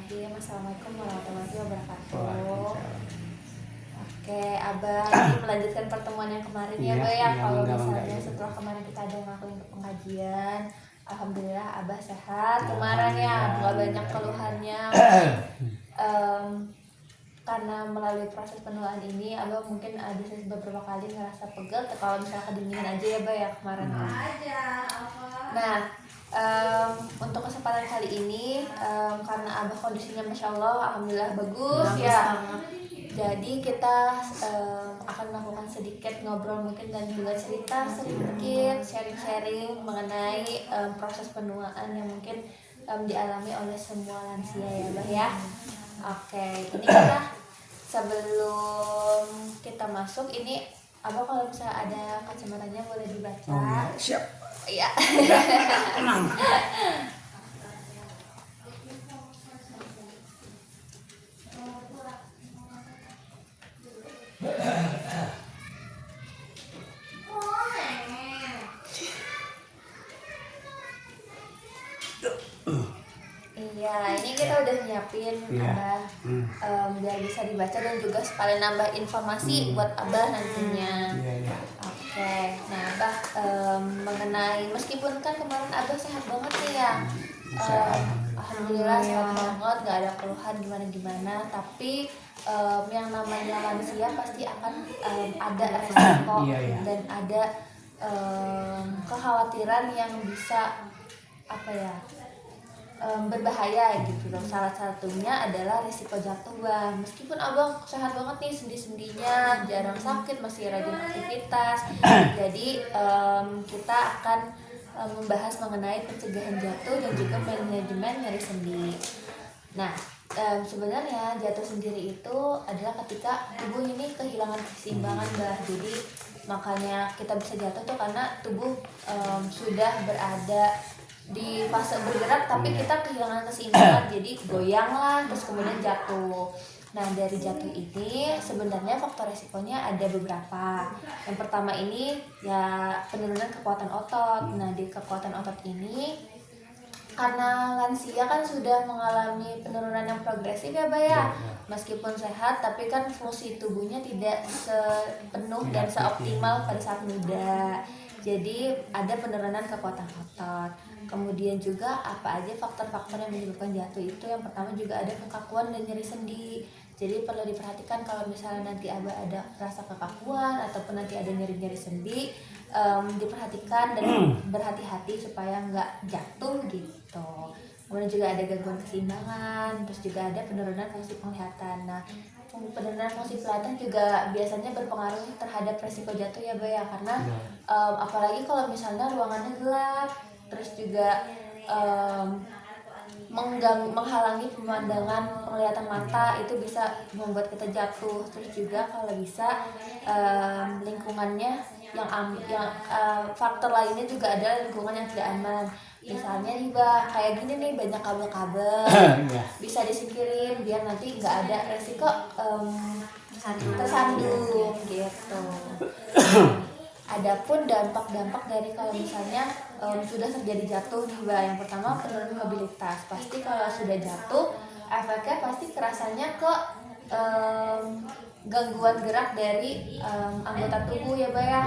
Bismillahirrahmanirrahim. Assalamualaikum warahmatullahi wabarakatuh. Waalaikumsalam. Oke, Abah, ini melanjutkan pertemuan yang kemarin ya, Abah ya. Kalau misalnya Iya. setelah kemarin kita ada ngelakuin pengajian, alhamdulillah Abah sehat. Kemarin ya, nggak banyak keluhannya. Karena melalui proses penuaan ini, Abah mungkin ada beberapa kali ngerasa pegel. Kalau misalnya kedinginan aja ya, Abah ya kemarin. Nah, untuk kesempatan kali ini karena Abah kondisinya Masya Allah alhamdulillah bagus ya. Jadi kita akan melakukan sedikit ngobrol mungkin dan juga cerita sedikit sharing-sharing mengenai proses penuaan yang mungkin dialami oleh semua lansia ya Abah ya. Oke, ini kita sebelum kita masuk ini Abah kalau misalnya ada kacamatanya boleh dibaca. Oh ya, siap. Iya. Tenang. Iya, ini kita udah nyiapin Abah biar bisa dibaca dan juga sekalian nambah informasi buat Abah nantinya. Iya. Oke, nah Abah mengenai meskipun kan kemarin Abah sehat banget nih ya, alhamdulillah sehat banget, nggak ada keluhan gimana-gimana. Tapi yang namanya lansia pasti akan ada resiko dan ada kekhawatiran yang bisa apa ya? Berbahaya gitu loh. Salah satunya adalah risiko jatuh Bang. Meskipun Abang sehat banget nih sendi-sendinya, jarang sakit, masih rajin aktivitas. Jadi kita akan membahas mengenai pencegahan jatuh dan juga manajemen nyeri sendi. Nah, sebenarnya jatuh sendiri itu adalah ketika tubuh ini kehilangan keseimbangan Bah. Jadi makanya kita bisa jatuh tuh karena tubuh sudah berada di fase bergerak tapi kita kehilangan keseimbangan, jadi goyang lah terus kemudian jatuh. Nah dari jatuh ini sebenarnya faktor resikonya ada beberapa. Yang pertama ini ya penurunan kekuatan otot. Nah di kekuatan otot ini karena lansia kan sudah mengalami penurunan yang progresif ya Mbak ya. Meskipun sehat tapi kan fungsi tubuhnya tidak sepenuh dan seoptimal pada saat muda. Jadi ada penurunan kekuatan otot. Kemudian juga apa aja faktor-faktor yang menyebabkan jatuh itu, yang pertama juga ada kekakuan dan nyeri sendi. Jadi perlu diperhatikan kalau misalnya nanti Abah ada rasa kekakuan ataupun nanti ada nyeri-nyeri sendi, diperhatikan dan berhati-hati supaya nggak jatuh gitu. Kemudian juga ada gangguan keseimbangan, terus juga ada penurunan fungsi penglihatan. Nah, penurunan fungsi penglihatan juga biasanya berpengaruh terhadap resiko jatuh ya Mbak ya, karena apalagi kalau misalnya ruangannya gelap, terus juga menghalangi pemandangan penglihatan mata, itu bisa membuat kita jatuh. Terus juga kalau bisa lingkungannya yang faktor lainnya juga ada lingkungan yang tidak aman. Misalnya nih Bah, kayak gini nih banyak kabel-kabel, bisa disingkirin biar nanti nggak ada resiko tersandung gitu. Adapun dampak-dampak dari kalau misalnya sudah terjadi jatuh nih Mbak, yang pertama penurunan mobilitas. Pasti kalau sudah jatuh efeknya pasti kerasanya ke gangguan gerak dari anggota tubuh ya Mbak ya.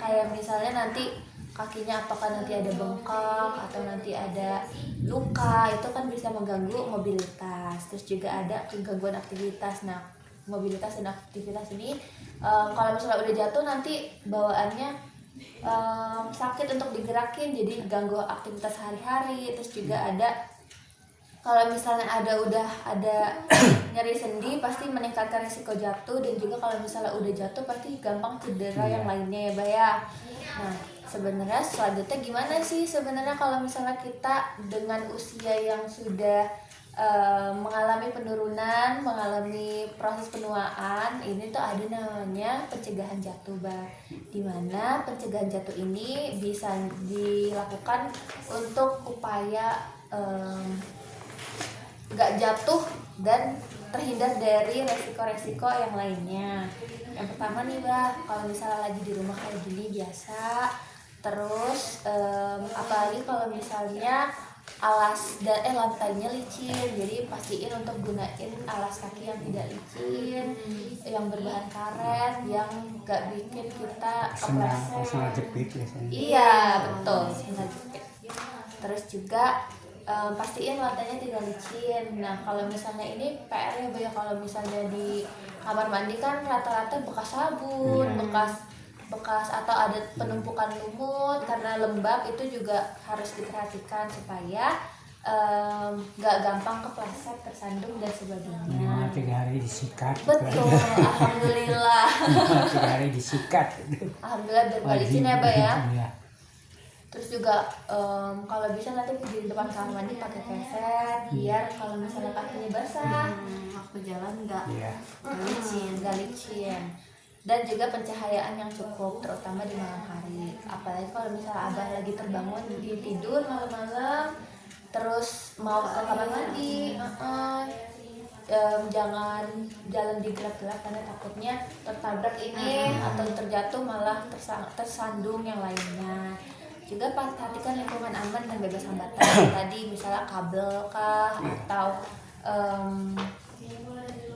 Kayak misalnya nanti kakinya apakah nanti ada bengkak atau nanti ada luka, itu kan bisa mengganggu mobilitas. Terus juga ada gangguan aktivitas. Nah mobilitas dan aktivitas ini kalau misalnya udah jatuh nanti bawaannya sakit untuk digerakin, jadi ganggu aktivitas sehari-hari. Terus juga ada kalau misalnya udah ada nyeri sendi pasti meningkatkan risiko jatuh, dan juga kalau misalnya udah jatuh pasti gampang cedera yang lainnya ya Mbak ya. Nah sebenarnya selanjutnya gimana sih sebenarnya kalau misalnya kita dengan usia yang sudah mengalami penurunan, mengalami proses penuaan, ini tuh ada namanya pencegahan jatuh Bah. Dimana pencegahan jatuh ini bisa dilakukan untuk upaya gak jatuh dan terhindar dari resiko-resiko yang lainnya. Yang pertama nih Bah, kalau misalnya lagi di rumah kayak gini biasa, terus apalagi kalau misalnya lantainya licin, jadi pastiin untuk gunain alas kaki yang tidak licin, yang berbahan karet, yang gak bikin kita kepleset. Personal jepit biasanya. Iya betul, personal jepit. Terus juga pastiin lantainya tidak licin. Nah kalau misalnya ini PR-nya ya, kalau misalnya di kamar mandi kan rata-rata bekas sabun, bekas atau ada penumpukan lumut karena lembab, itu juga harus diperhatikan supaya nggak gampang kepleset, tersandung dan sebagainya. Minimal 3 hari disikat. Betul, alhamdulillah. 3 hari disikat. Alhamdulillah biar nggak licin ya, Mbak ya. Iya. Terus juga kalau bisa nanti di depan kamar mandi pakai keset biar kalau misalnya kakinya basah waktu jalan nggak licin. Dan juga pencahayaan yang cukup, terutama di malam hari. Apalagi kalau misalnya abah lagi terbangun di tidur malam-malam, terus mau ke kamar mandi, jangan jalan di gelap-gelap karena takutnya tertabrak ini atau terjatuh malah tersandung yang lainnya. Juga perhatikan lingkungan aman dan bebas hambatan. Tadi misalnya kabel kah atau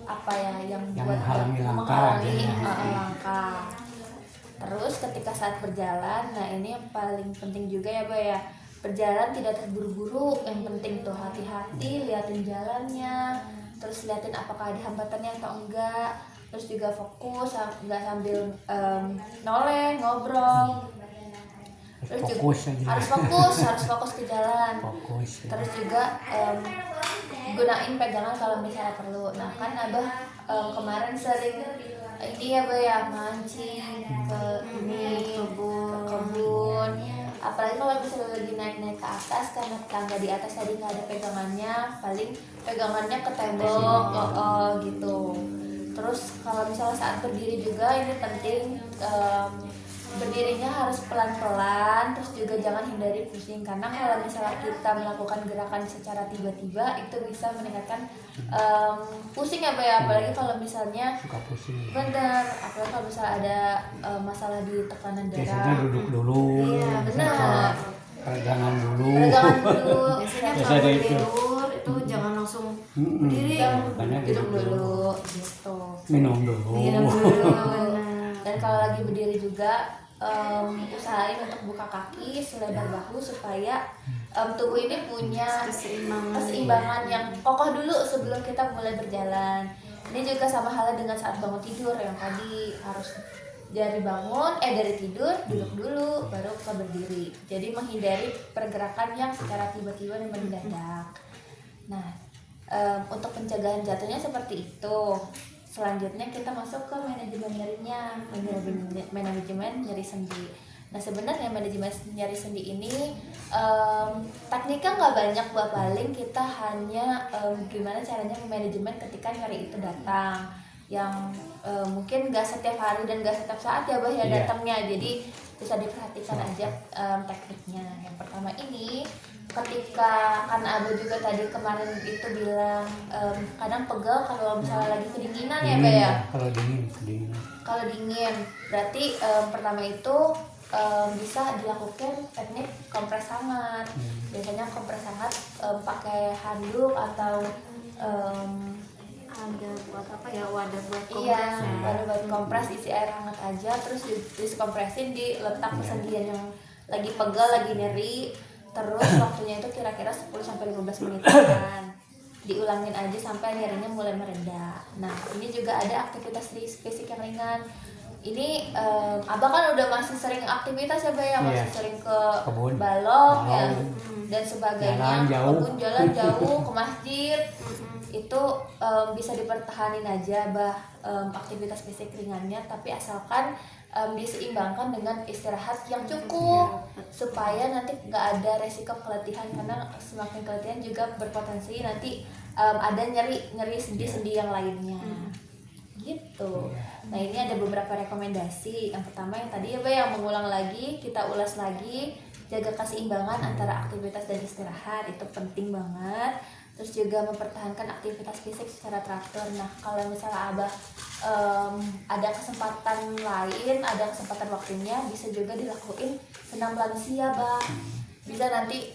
apa ya yang buat menghalangi langkah. Terus ketika saat berjalan, nah ini yang paling penting juga ya, Mbak ya. Berjalan tidak terburu-buru, yang penting tuh hati-hati, liatin jalannya, terus liatin apakah ada hambatannya atau enggak. Terus juga fokus, nggak sambil noleh, ngobrol. Terus juga harus fokus ke jalan. Terus juga gunain pegangan kalau misalnya perlu. Nah kan abah kemarin sering ini ya, Mbak ya, mancing ke kebun. Apalagi kalau misalnya lagi naik ke atas, karena tangga di atas tadi nggak ada pegangannya, paling pegangannya ke tembok gitu. Terus kalau misalnya saat berdiri juga ini penting, berdirinya harus pelan-pelan, terus juga jangan hindari pusing, karena kalau misalnya kita melakukan gerakan secara tiba-tiba itu bisa meningkatkan pusing ya, Mbak ya. Apalagi kalau misalnya suka pusing. Bener, apalagi kalau misalnya ada masalah di tekanan darah. Biasanya duduk dulu. Iya benar. Peregangan dulu. Biasanya kalau tidur itu jangan langsung berdiri, duduk dulu gitu. Minum dulu. Dan kalau lagi berdiri juga usahain untuk buka kaki selebar bahu supaya tubuh ini punya keseimbangan yang kokoh dulu sebelum kita mulai berjalan. Ini juga sama halnya dengan saat bangun tidur, yang tadi harus dari tidur duduk dulu baru ke berdiri. Jadi menghindari pergerakan yang secara tiba-tiba dan mendadak. Nah, untuk pencegahan jatuhnya seperti itu. Selanjutnya kita masuk ke manajemen nyerinya, manajemen nyeri sendi. Nah sebenarnya manajemen nyeri sendi ini tekniknya nggak banyak, paling kita hanya gimana caranya manajemen ketika nyeri itu datang, yang mungkin nggak setiap hari dan nggak setiap saat ya, Bah ya datangnya. Jadi bisa diperhatikan aja tekniknya. Yang pertama ini ketika, karena Abah juga tadi kemarin itu bilang kadang pegel kalau misalnya lagi kedinginan ya, Mbak ya. Kalau dingin berarti pertama itu bisa dilakukan teknik kompres hangat. Biasanya kompres hangat pakai handuk atau ada buat apa ya, wadah buat kompres. Iya, wadah buat kompres, isi air hangat aja, terus dikompresin di letak persendian yang lagi pegel, lagi nyeri. Terus waktunya itu kira-kira 10-15 menitan. Diulangin aja sampai nyerinya mulai mereda. Nah ini juga ada aktivitas fisik yang ringan. Ini Abah kan udah masih sering aktivitas ya, Mbak ya, masih sering ke balong ya dan sebagainya, kebun, jalan jauh, ke masjid. Itu bisa dipertahanin aja, Bah, aktivitas fisik ringannya, tapi asalkan diseimbangkan dengan istirahat yang cukup supaya nanti nggak ada resiko keletihan, karena semakin keletihan juga berpotensi nanti ada nyeri sendi-sendi yang lainnya gitu. Nah ini ada beberapa rekomendasi. Yang pertama yang tadi ya, Mbak, yang mengulang lagi, kita ulas lagi, jaga keseimbangan antara aktivitas dan istirahat, itu penting banget. Terus juga mempertahankan aktivitas fisik secara teratur. Nah kalau misalnya Abah ada kesempatan lain, ada kesempatan waktunya, bisa juga dilakuin senam lansia, Bah. Bisa nanti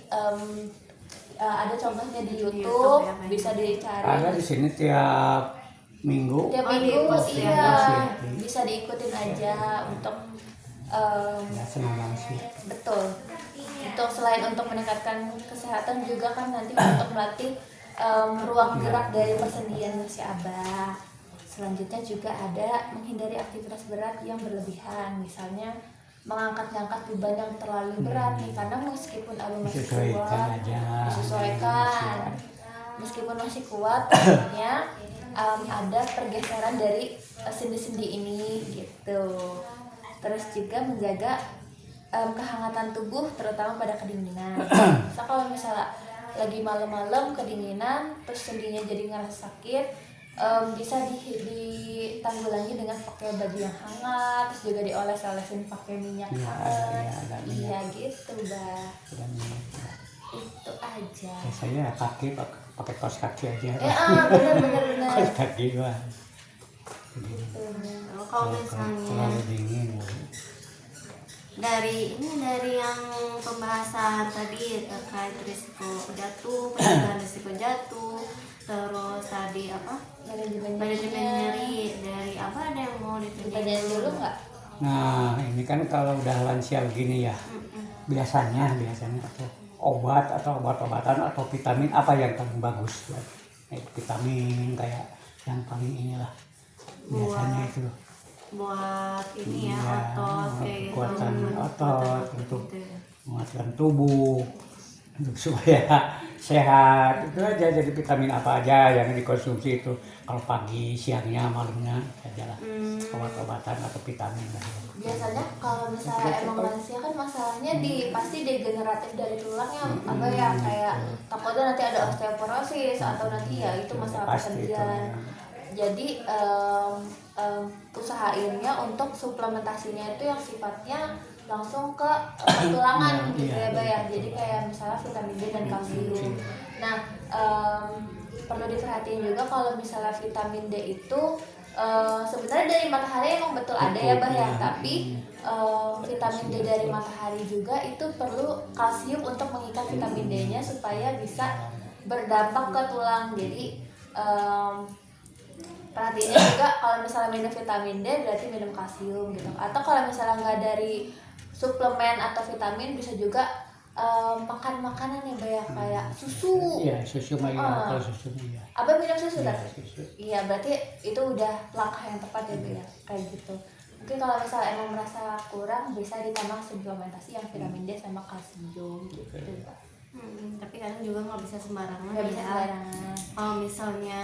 ada contohnya di YouTube YouTube, ya, Mbak. bisa dicari. Ada di sini tiap minggu. Tiap Oh, minggu dipost ya, iya Mbak. bisa diikutin aja untuk Ya senang banget sih. betul. Untuk selain untuk meningkatkan kesehatan juga kan nanti untuk melatih ruang gerak dari persendian si Abah. Selanjutnya juga ada menghindari aktivitas berat yang berlebihan, misalnya mengangkat-ngangkat beban yang terlalu berat nih, karena meskipun Abah masih Disesuaikan kuat, aja. disesuaikan. Meskipun masih kuat, akhirnya ada pergeseran dari sendi-sendi ini gitu. Terus juga menjaga kehangatan tubuh terutama pada kedinginan. So, kalau misalnya lagi malam-malam kedinginan terus sendinya jadi ngerasa sakit, bisa ditanggulangi dengan pakai baju yang hangat, terus juga dioles-olesin pakai minyak Iya, hangat. ada Iya minyak. gitu, Bah. Dan Itu aja. saya kaki pakai kaos kaki aja. Bener. Kaos kaki mah. Kalau misalnya Terlalu dingin. dari yang pembahasan tadi terkait risiko jatuh, pencegahan risiko jatuh, terus tadi apa manajemen nyeri, dari apa ada yang mau Ditanyain ditanyain dulu nggak? Nah, ini kan kalau udah lansia begini ya, biasanya atau obat-obatan atau vitamin apa yang paling bagus buat vitamin kayak yang paling inilah biasanya itu buat ini ya, Iya, otot kayak gitu, kekuatan otot otot untuk gitu ya. menguatkan tubuh untuk supaya sehat. Itu aja, jadi vitamin apa aja yang dikonsumsi itu kalau pagi, siangnya, malamnya aja lah, obat-obatan atau vitamin lah. Biasanya kalau misalnya emang lansia kan masalahnya pasti degeneratif dari tulangnya, apa ya, kayak takutnya nanti ada osteoporosis atau nanti ya itu masalah Pasti itu. persendian. Jadi usahainnya untuk suplementasinya itu yang sifatnya langsung ke tulangan gitu ya, Mbak ya. Jadi kayak misalnya vitamin D dan kalsium. Nah, perlu diperhatiin juga kalau misalnya vitamin D itu sebenarnya dari matahari emang betul ada ya, Mbak ya. Tapi vitamin D dari matahari juga itu perlu kalsium untuk mengikat vitamin D-nya supaya bisa berdampak ke tulang. Jadi perhatiinnya juga kalau misalnya minum vitamin D berarti minum kalsium gitu. Atau kalau misalnya nggak dari suplemen atau vitamin bisa juga makan makanan yang banyak kayak susu. Iya, susu mah iya, kalau susu mah iya. Abah minum susu Iya, kan? susu. Iya, berarti itu udah langkah yang tepat ya, Bu ya. Kayak gitu. Mungkin kalau misalnya emang merasa kurang bisa ditambah suplementasi yang vitamin D sama kalsium gitu. Tapi kadang juga nggak bisa sembarangan Nggak bisa ya. sembarangan. Kalau misalnya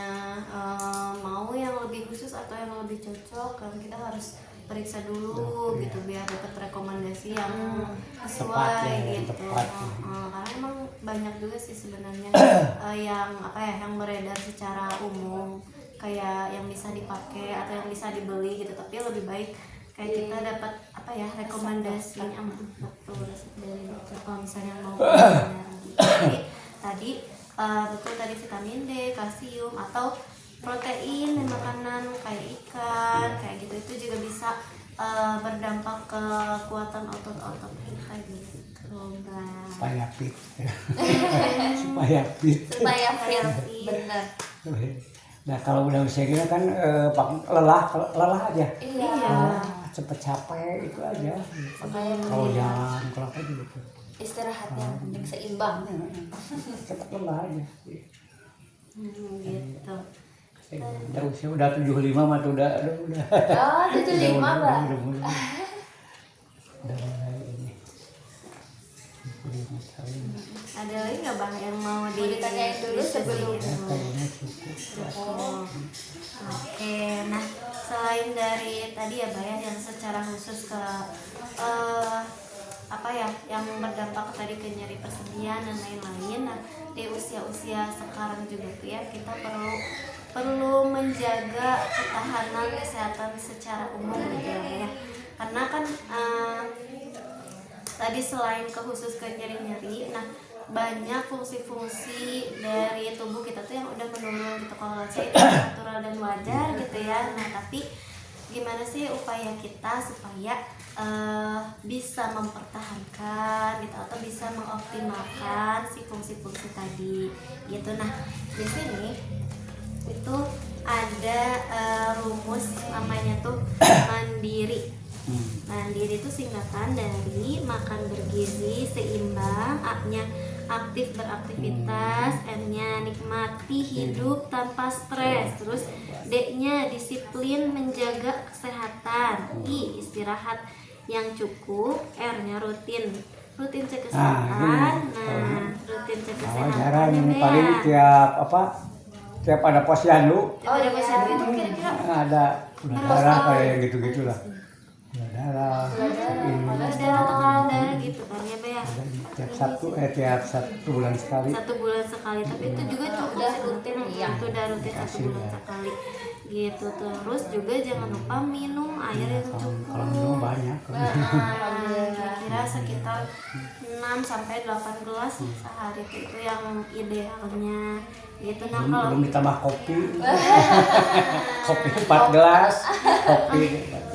mau yang lebih khusus atau yang lebih cocok, kan kita harus periksa dulu gitu biar dapat rekomendasi yang sesuai Tepat ya, yang gitu. tepat. Karena emang banyak juga sih sebenarnya yang apa ya, yang beredar secara umum kayak yang bisa dipakai atau yang bisa dibeli gitu, tapi lebih baik kayak kita dapat apa ya, rekomendasinya betul dari dokter kalau misalnya mau benar. Jadi tadi betul tadi vitamin D, kalsium atau protein dan makanan kayak ikan kayak gitu itu juga bisa berdampak ke kekuatan otot-otot kita gitu, Mbak. Supaya fit. Supaya fit. Supaya fit, bener. Nah, kalau udah usia gini kan lelah aja. Iya. Cepet capek itu aja. Makanya Kalau mending jalan, kalau apa gitu. istirahat yang penting seimbang. Cepet lelah aja. Gitu. Udah 75 mah tuh udah. Oh, itu 5, Mbak. Udah mulai ini. 75 tahun. Ada lagi nggak Bang yang mau Mau ditanyain dulu sebelum Kayaknya cukup. Oke, nah selain dari tadi ya Mbak ya, yang secara khusus ke apa ya, yang berdampak tadi ke nyeri persendian dan lain-lain. Nah di usia-usia sekarang juga tuh ya kita perlu menjaga ketahanan kesehatan secara umum gitu ya, karena kan tadi selain ke khusus ke nyeri-nyeri, nah banyak fungsi-fungsi dari tubuh kita tuh yang udah menurun gitu. Kalau lansia itu natural dan wajar gitu ya. Nah tapi gimana sih upaya kita supaya bisa mempertahankan gitu atau bisa mengoptimalkan si fungsi-fungsi tadi gitu. Nah di sini itu ada rumus namanya tuh mandiri. Mandiri itu singkatan dari makan bergizi seimbang, A-nya aktif beraktivitas, N-nya nikmati hidup tanpa stres, terus D-nya disiplin menjaga kesehatan, I istirahat yang cukup, R-nya rutin cek kesehatan. Nah, rutin cek kesehatan jarang ya, ini Bea. paling tiap ada posyandu Oh, ada pasien itu kira-kira ada gula darah kayak yang gitu-gitulah. Gula darah, ini ada tekanan darah gitu kan ya, Bea. tiap satu bulan sekali. 1 bulan sekali, tapi itu juga cukup Udah sih. rutin, iya. Itu udah rutin 1 bulan sekali gitu. Terus juga jangan lupa minum air yang cukup. Kalau minum banyak. Kira-kira sekitar 6 sampai 8 gelas sehari itu yang idealnya gitu. Nah kalau Belum ditambah kopi. Kopi 4 gelas.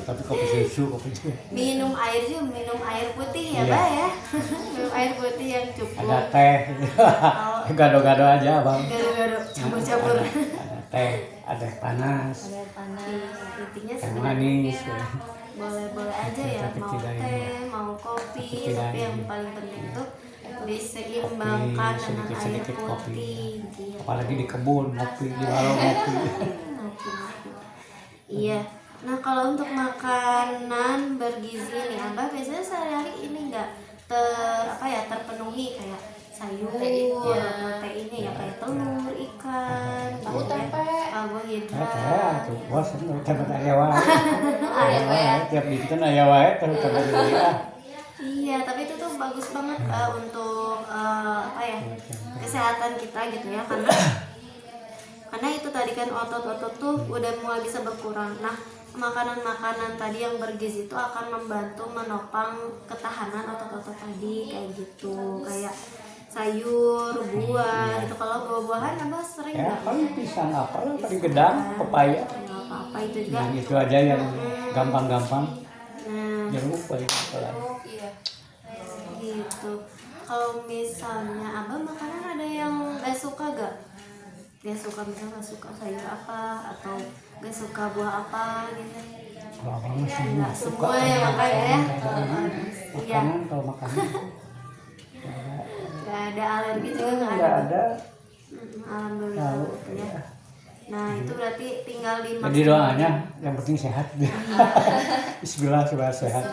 Tapi kopi susu, kopi susu. minum air juga, minum air putih ya, Iya. Mbak ya. Minum air putih yang cukup. Ada teh. Gado-gado aja, Bang. Gado-gado campur-campur. Ada teh, ada panas. Ada panas. Intinya Teh sebenarnya manis. boleh-boleh aja ya, Tapi mau tidak teh, ini. mau kopi, Tapi tidak tapi yang ini. paling penting tuh diseimbangkan Kopi, dengan air sedikit-sedikit kopi. putih gitu. Apalagi di kebun, ngopi, di warung ngopi. Ngopi-ngopi. Iya. Nah kalau untuk makanan bergizi nih, Abah biasanya sehari-hari ini enggak terpenuhi kayak sayur, protein ya kayak telur, ikan, Tahu tempe. karbohidrat. Tuh, bos, tempat aya wae. Aya wae. Tiap dinten aya wae terus tempat dia. Iya, tapi itu tuh bagus banget untuk kesehatan kita gitu ya, karena itu tadi kan otot-otot tuh udah mulai bisa berkurang. Nah, makanan-makanan tadi yang bergizi itu akan membantu menopang ketahanan otot-otot tadi kayak gitu, kayak sayur, buah gitu. Kalau buah-buahan Abah sering Ya, nggak? paling pisang apa lah, paling gedang, pepaya. Nggak apa-apa itu juga. Yang itu aja yang gampang-gampang. Nah, Jeruk paling apa. Oh iya. gitu. Kalau misalnya Abah makanan ada yang gak suka gak? Gak suka, misalnya gak suka sayur apa atau gak suka buah apa gitu? Kalau abang mah semua Nggak semua ya makanya ya. Iya. Makanan kalau makanan Gak ada alergi juga gak nggak ada. ada. Alhamdulillah Tahu, gitu ya. Nah itu berarti tinggal Jadi dimaksimalin. doanya yang penting sehat. Bismillah supaya sehat.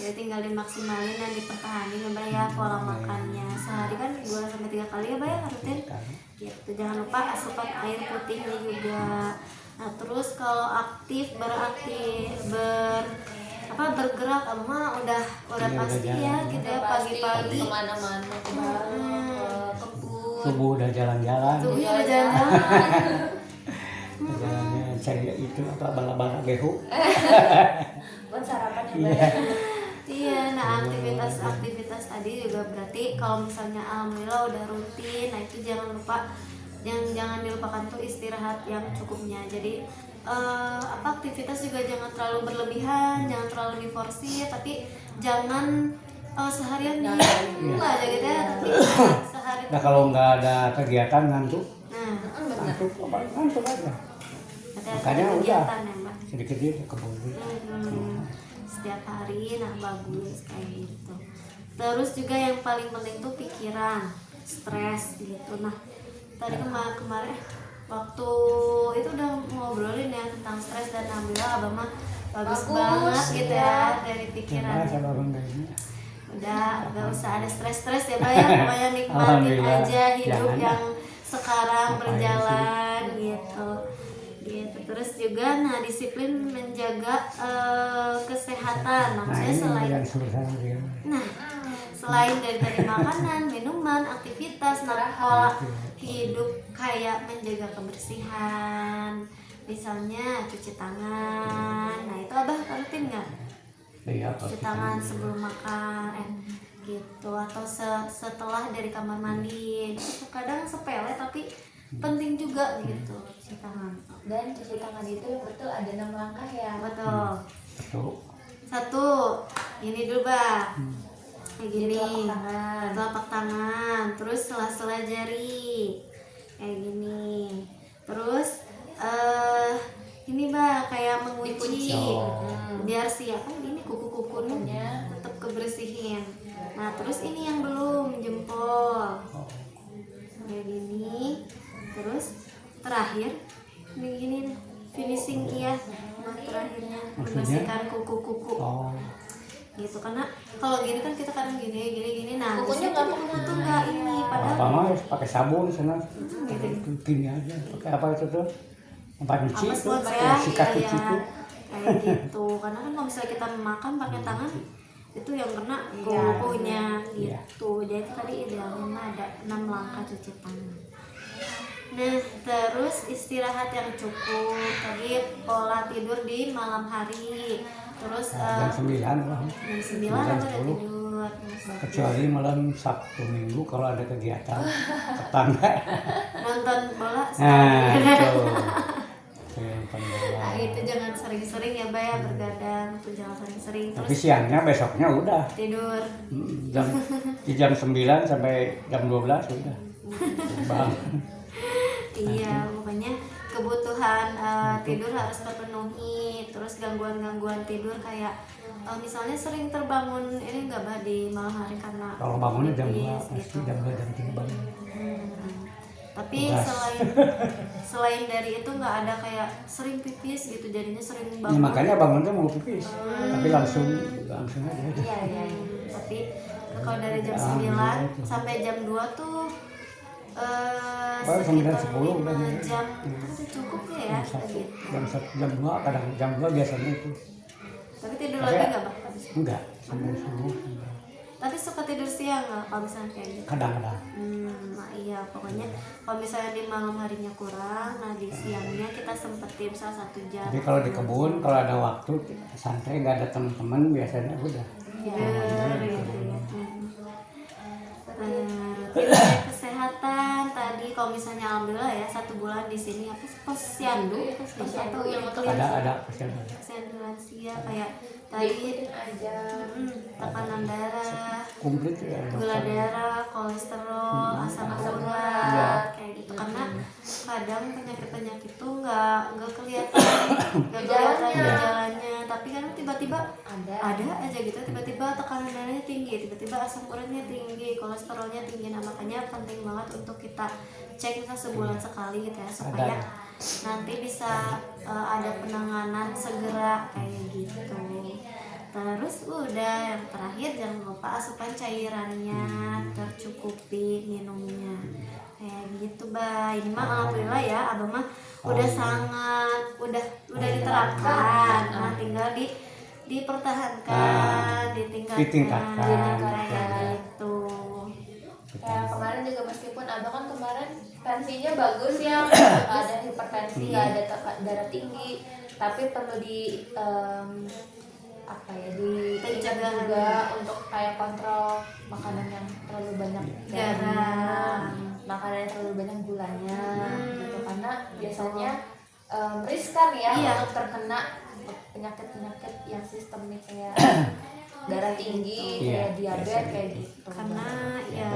Ya tinggal dimaksimalin dan dipertahankan ya, Mbak ya, pola makannya. Sehari kan 2 sampai 3 kali ya, Mbak ya, rutin. Gitu. Jangan lupa asupan air putihnya juga. Nah, terus kalau bergerak mah udah Iya, pasti udah ya jalan. gitu ya, Pasti pagi-pagi. kemana-mana, ke warung, ke kebun. Subuh udah jalan-jalan. Tuh ya udah jalan-jalan. Jalannya cari itu apa bala-bala gehu. Buat sarapan ya, Iya. Mbak. Iya, nah aktivitas tadi juga berarti kalau misalnya alhamdulillah udah rutin, nah itu jangan dilupakan tuh istirahat yang cukupnya. Jadi aktivitas juga jangan terlalu berlebihan, jangan terlalu diforsir, tapi jangan seharian diem aja gitu ya, tapi sehari. Nah kalau nggak ada kegiatan ngantuk, Nah, ngantuk aja. ada Makanya udah. kegiatan ya, Mbak. Sedikit dia ke kebun. Setiap hari, nah bagus kayak gitu. Terus juga yang paling penting tuh pikiran, stres gitu. Nah tadi kemarin waktu itu udah ngobrolin ya tentang stres, dan alhamdulillah Abah mah bagus banget gitu ya dari pikiran. Sama abang ini. Udah gak usah ada stres ya, Mbak ya, pokoknya nikmatin Alhamdulillah. aja hidup Jangan. yang sekarang Ngapain berjalan gitu. Terus juga nah disiplin menjaga kesehatan. Nah, maksudnya selain yang sebesar dia. nah selain dari tadi makanan, minuman, aktivitas, nah pola hidup kayak menjaga kebersihan, misalnya cuci tangan. Nah itu Abah rutin nggak? Iya, Cuci tangan sebelum makan gitu, atau setelah dari kamar mandi. Kadang sepele tapi penting juga gitu. cuci tangan. Dan cuci tangan itu betul ada 6 langkah ya. Betul. Tuh. Satu, ini dulu bah, kayak gini, Telapak tangan. telapak tangan, terus sela-sela jari, kayak gini, terus ini bah kayak mengunci, Oh. biar siapa ini kuku-kukunya tetap kebersihin. Nah terus ini yang belum, jempol, Oh. kayak gini, terus terakhir ini gini nih, finishing iya, nah, terakhirnya Maksudnya? membersihkan kuku-kuku. Oh. Gitu, karena kalau gini kan kita kadang gini nah Kukunya biasanya nggak tuh kuku tuh nggak ini Apa padahal mah pakai sabun sana. gitu. Gini aja. Pakai apa itu tuh? Tempat nyuci Apa itu. buat Pakai saya sikat iya cuci ya itu. kayak gitu, karena kan kalau misalnya kita makan pakai tangan itu yang kena kukunya Iya. gitu. Jadi tadi idealnya mah ada 6 langkah cuci tangan. Nah terus istirahat yang cukup, tadi pola tidur di malam hari, terus Jam 9 lah. jam 9 aku udah 9:10. tidur. Kecuali malam Sabtu Minggu kalau ada kegiatan tetangga. Nonton bola Nah, sekali. itu. Nonton bola. Nah, itu jangan sering-sering ya Bay ya, bergadang itu jangan sering-sering, Tapi terus siangnya besoknya udah. tidur. Di jam 9 sampai jam 12 udah. Bang. Iya, makanya kebutuhan tidur harus terpenuhi. Terus gangguan-gangguan tidur kayak misalnya sering terbangun ini enggak bah di malam hari karena Kalau bangunnya jam 2, pipis pasti jam 2 jam 3 bangun. Tapi Tugas. selain dari itu nggak ada kayak sering pipis gitu, jadinya sering Ya, bangun. makanya bangunnya mau pipis. Tapi langsung aja. Iya, iya. Tapi kalau dari jam Ya, 9 gitu. sampai jam 2 tuh Baru 9, sekitar 10 udah 5 nih. jam. Itu cukup ya Jam 1, gitu. jam 2 kadang jam 2 biasanya itu. Tapi tidur Tapi lagi ya- nggak Bang? Enggak, sampai subuh. Tapi suka tidur siang nggak kalau misalnya kayak gitu? Kadang-kadang. Nah iya, pokoknya kalau misalnya di malam harinya kurang, nah di siangnya kita sempetin salah 1 jam. Tapi kalau di kebun kalau ada waktu santai nggak ada teman-teman biasanya udah. Tidur gitu ya. Rutin kesehatan tadi kalau misalnya alhamdulillah ya 1 bulan di sini apa posyandu atau yang Ada kesehatan. posyandu lansia kayak tadi Diikutin aja. tekanan darah, Komplit ya. gula darah, kolesterol, asam Iya. urat kayak gitu, karena kadang penyakit tuh nggak kelihatan gejalanya, tapi kan tiba-tiba ada aja gitu, tiba-tiba tekanan darahnya tinggi, tiba-tiba asam uratnya tinggi, kolesterolnya tinggi. Nah makanya penting banget untuk kita cek kita sebulan sekali gitu ya, supaya nanti bisa ada penanganan segera kayak gitu. Terus udah yang terakhir jangan lupa asupan cairannya tercukupi minumnya kayak gitu Bah. Ini mah alhamdulillah ya abang mah udah sangat udah diterapkan. Nah tinggal dipertahankan, ditingkatkan kayak gitu. Kayak kemarin juga meskipun abang kan kemarin tensinya bagus ya, nggak ada hipertensi, nggak ada darah tinggi, tapi perlu di dicegah juga untuk kayak kontrol makanan yang terlalu banyak Garam, makanan yang terlalu banyak gulanya gitu, karena biasanya riskan ya Iya. untuk terkena penyakit-penyakit yang sistemik kayak darah tinggi, kayak diabetes kayak gitu. karena ya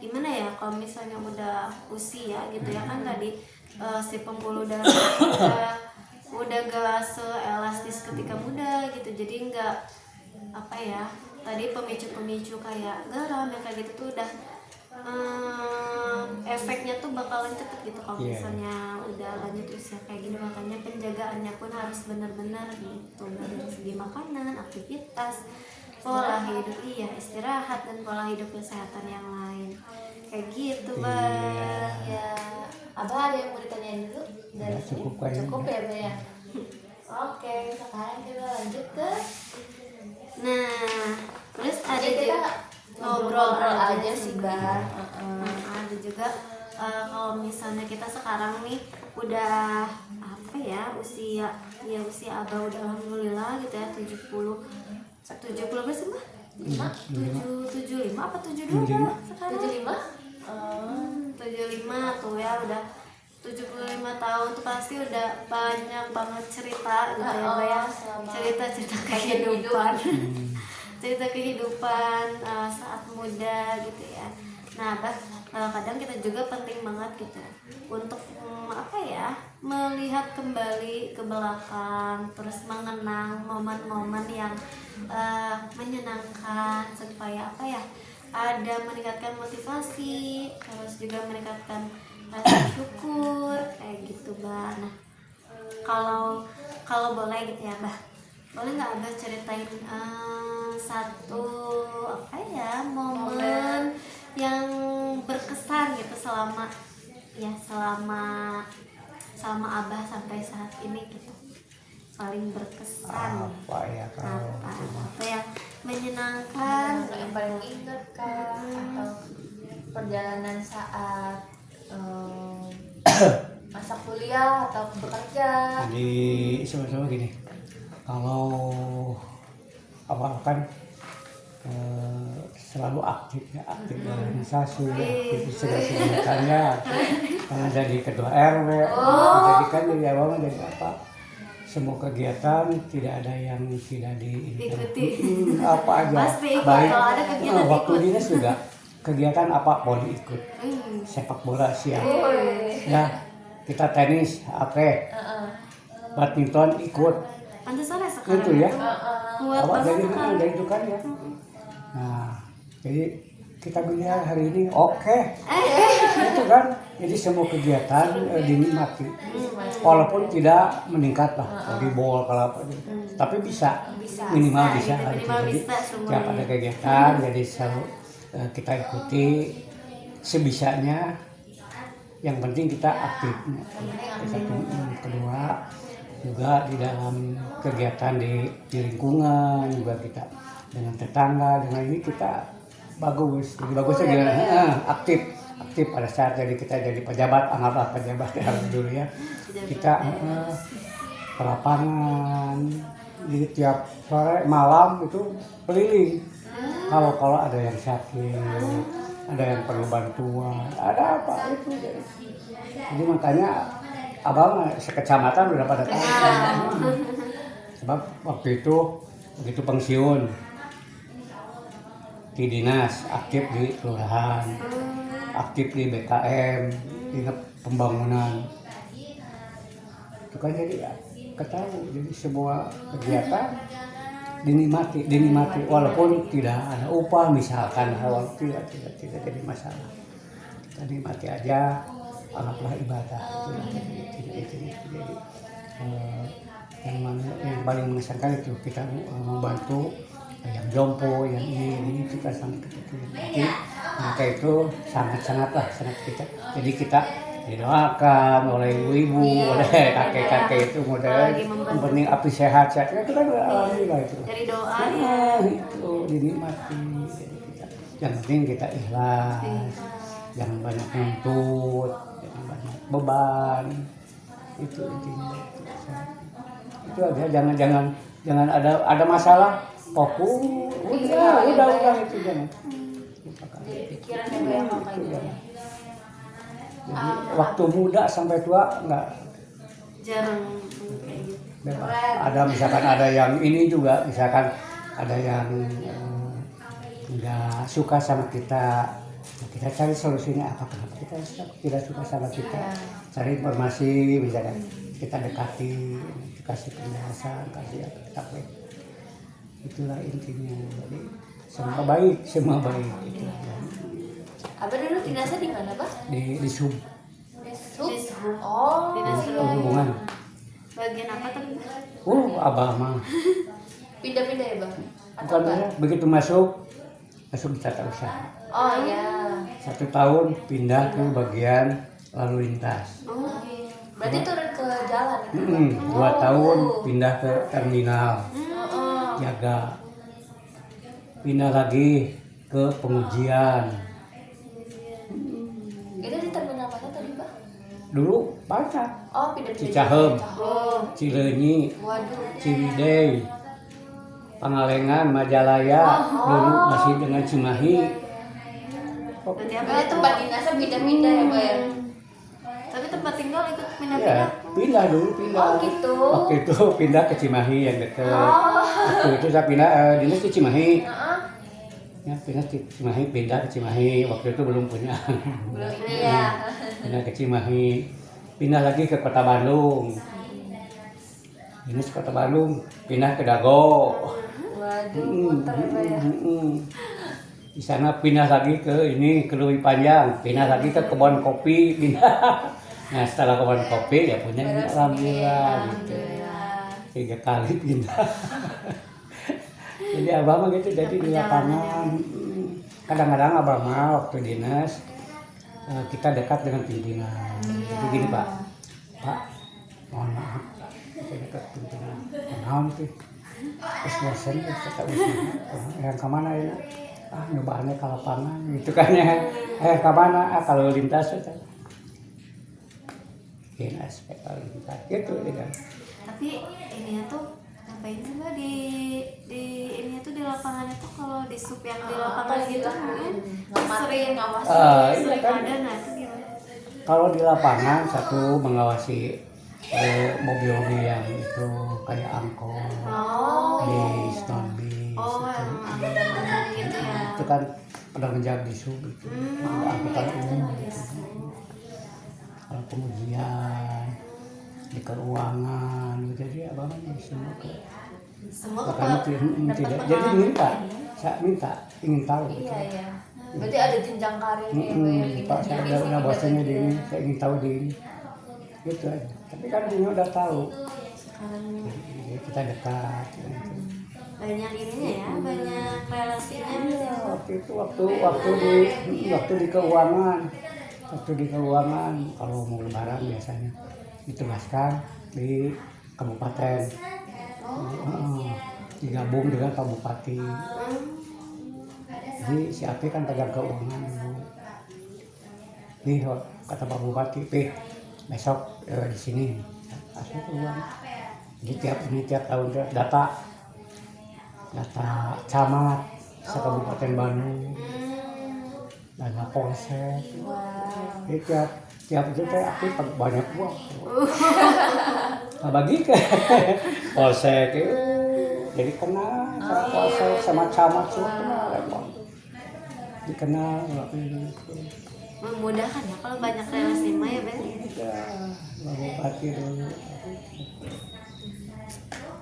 gimana ya kalau misalnya udah usia gitu ya kan tadi si pembuluh darah udah gak seelastis ketika muda gitu, jadi nggak apa ya tadi pemicu kayak garam yang kayak gitu tuh udah efeknya tuh bakalan cepet gitu kalau misalnya udah lanjut usia kayak gini. Makanya penjagaannya pun harus benar-benar gitu dari segi makanan, aktivitas, pola hidup, istirahat, dan pola hidup kesehatan yang lain kayak gitu Bang. Ya, Abah ada yang mau ditanyain dulu dari Ya, sini? cukup kayaknya. Cukup ya, Bang ya. Oke, sekarang kita lanjut ke Terus ada jadi kita juga ngobrol-ngobrol aja sih, Bang. ada juga kalau misalnya kita sekarang nih udah apa ya usia Abah udah alhamdulillah gitu ya 70 berapa sih Mbak? 75 apa 72 Mbak sekarang? 75? 75 tuh ya udah 75 tahun tuh pasti udah banyak banget cerita gitu ya Mbak ya. selama Cerita-cerita kayak kehidupan. Hmm. Cerita kehidupan saat muda gitu ya. Nah, kadang kita juga penting banget gitu untuk apa ya, melihat kembali ke belakang, terus mengenang momen-momen yang menyenangkan supaya apa ya, ada meningkatkan motivasi, terus juga meningkatkan rasa syukur kayak gitu, Bah. Nah, kalau boleh gitu ya, Bah, boleh nggak Abah ceritain satu apa ya, momen yang berkesan gitu selama Abah sampai saat ini gitu, paling berkesan Apa ya kalau itu mah. apa yang menyenangkan yang paling inget kah, atau perjalanan saat masa kuliah atau bekerja. Jadi sebenarnya gini, kalau awal kan selalu aktif ya, aktif organisasi, aktif di segala kegiatannya, karena jadi ketua RW, menjadikan jadi awal jadi apa, semua kegiatan tidak ada yang tidak Diikuti. apa aja, Pasti ikut, kalau ada kegiatan waktu ikut. dinas juga kegiatan apa mau diikut, sepak bola siap, ya kita tenis, badminton ikut, pantesan ya sekarang gitu ya. kuat Awak banget dari sekarang. dari itu kan ya. Nah, jadi kita biliar hari ini oke. Itu kan. Jadi semua kegiatan dinikmati. Walaupun tidak meningkat lah volleyball kalau apa gitu. Tapi bisa, minimal Bisa, bisa gitu, lah gitu. minimal Jadi bisa semuanya. tiap ada kegiatan jadi selalu kita ikuti sebisanya. Yang penting kita aktif. Satu, kedua juga di dalam kegiatan di lingkungan juga kita dengan tetangga, dengan ini kita bagus. Jadi bagusnya gimana? Aktif pada saat jadi kita jadi pejabat, anggaplah pejabat ya dulu ya. Kita ke lapangan, jadi tiap sore malam itu keliling. Kalau ada yang sakit, ada yang perlu bantuan, ada apa itu. Jadi makanya abang sekecamatan udah pada tahu. Sebab waktu itu begitu pensiun di dinas, aktif di kelurahan, aktif di BKM, di pembangunan. Itu kan jadi ya, ketahui. Jadi semua kegiatan dinikmati walaupun tidak ada upah misalkan, awal tidak jadi masalah. Kita nikmati aja, anggaplah ibadah. Jadi yang paling mengesankan itu kita membantu yang jompo, yang ini kita sangat nikmati. Maka itu sangat kita. Jadi kita didoakan oleh ibu-ibu, oleh kakek-kakek itu model yang penting api sehat itu kan alhamdulillah itu. Dari doa ya. Itu dinikmati. Jadi kita, yang penting kita ikhlas, jangan banyak nuntut, jangan banyak beban. Itu intinya. Itu aja, jangan ada masalah fokus. Udah itu jangan. Jadi pikiran yang banyak makanya ya. Jadi waktu muda sampai tua enggak Jarang kayak gitu. bebas. Ada misalkan ada yang ini juga, misalkan ada yang enggak suka sama kita. Kita cari solusinya apa, kenapa kita tidak suka sama kita. Cari informasi, misalkan kita dekati, kasih penjelasan, kasih apa. Itulah intinya. Jadi semua baik gitu. Abah dulu dinasnya di mana, Pak? Di sub Di Sub. Oh, Dinas hubungan. Bagian apa tadi? Abah mah. pindah-pindah ya, Bang? Bukan ya, begitu masuk di tata usaha. Oh ya. 1 tahun pindah ke bagian lalu lintas. Berarti turun ke jalan itu. 2 tahun pindah ke terminal, Oh. jaga. Pindah lagi ke pengujian. Itu di terminal mana tadi, Pak? Dulu banyak. Oh, pindah-pindah. Cicahem, Cicahem. Cileunyi, Waduh. Ciwidey, Pangalengan, Majalaya, dulu masih dengan Cimahi. Berarti apa Berarti tempat dinasnya pindah-pindah ya, Pak ya? Tapi tempat tinggal ikut Ya, pindah-pindah. pindah dulu, pindah. Oh, gitu. Waktu itu pindah ke Cimahi yang dekat. Oh. Waktu itu saya pindah dinas di Cimahi. Heeh. Ya, pindah ke Cimahi, pindah ke Cimahi. Waktu itu belum punya. Belum iya. Pindah ke Cimahi. Pindah lagi ke Kota Bandung. Dinas Kota Bandung, pindah ke Dago. Waduh, muter ya. Di sana pindah lagi ke ini, ke Leuwi Panjang, pindah lagi ke kebun kopi, pindah. Nah, setelah kebun kopi ya punya ini, alhamdulillah gitu. Alhamdulillah. 3 kali pindah. Jadi abah mah gitu, jadi di lapangan. Kadang-kadang abah mah waktu dinas kita dekat dengan pimpinan. Jadi gini Pak, mohon maaf, kita dekat pimpinan. Kenapa sih? Terus bosan, terus kata yang kemana ya? Nyobaannya ke lapangan gitu kan ya. Kemana? Kalau lintas itu. Bikin aspek kalau lintas gitu kan. Tapi ini tuh ngapain sih Mbak di ini tuh di lapangannya tuh kalau di sub yang di lapangan gitu Ngamatin, ngawasin. Iya sering kan. ada, nah itu gimana? Kalau di lapangan satu mengawasi mobil-mobil yang itu kayak angkot, bis, non bis, Oh, itu. yang angkutan gitu ya. Itu kan pada menjadi sub itu, angkutan umum gitu. Kalau pengujian di keuangan, jadi abang semua ke Semua makanya tidak. Jadi saya minta ingin tahu. Iya, gitu. iya. Berarti ada jenjang karirnya ya, Mbak, yang Pak saya pindah-pindah udah bahasanya di pindah-pindah. ini, saya ingin tahu di ini. Gitu aja. Tapi kan dia udah tahu. Jadi kita dekat. Gitu. banyak ininya ya, banyak relasinya. Iya, waktu di keuangan. Waktu di keuangan kalau mau lebaran biasanya ditugaskan di kabupaten. Digabung dengan kabupati. Jadi si Api kan pegang keuangan dulu. Nih kata Pak Bupati, besok di sini asli keuangan. Jadi tiap tahun data camat se-Kabupaten Bandung, dana polsek. Jadi tiap itu teh Api banyak uang. Nah, bagi ke polsek jadi kenal sama polsek sama camat semua kenal emang. Dikenal waktu itu. Memudahkan ya kalau banyak relasi mah ya Ben. Udah bupati dulu.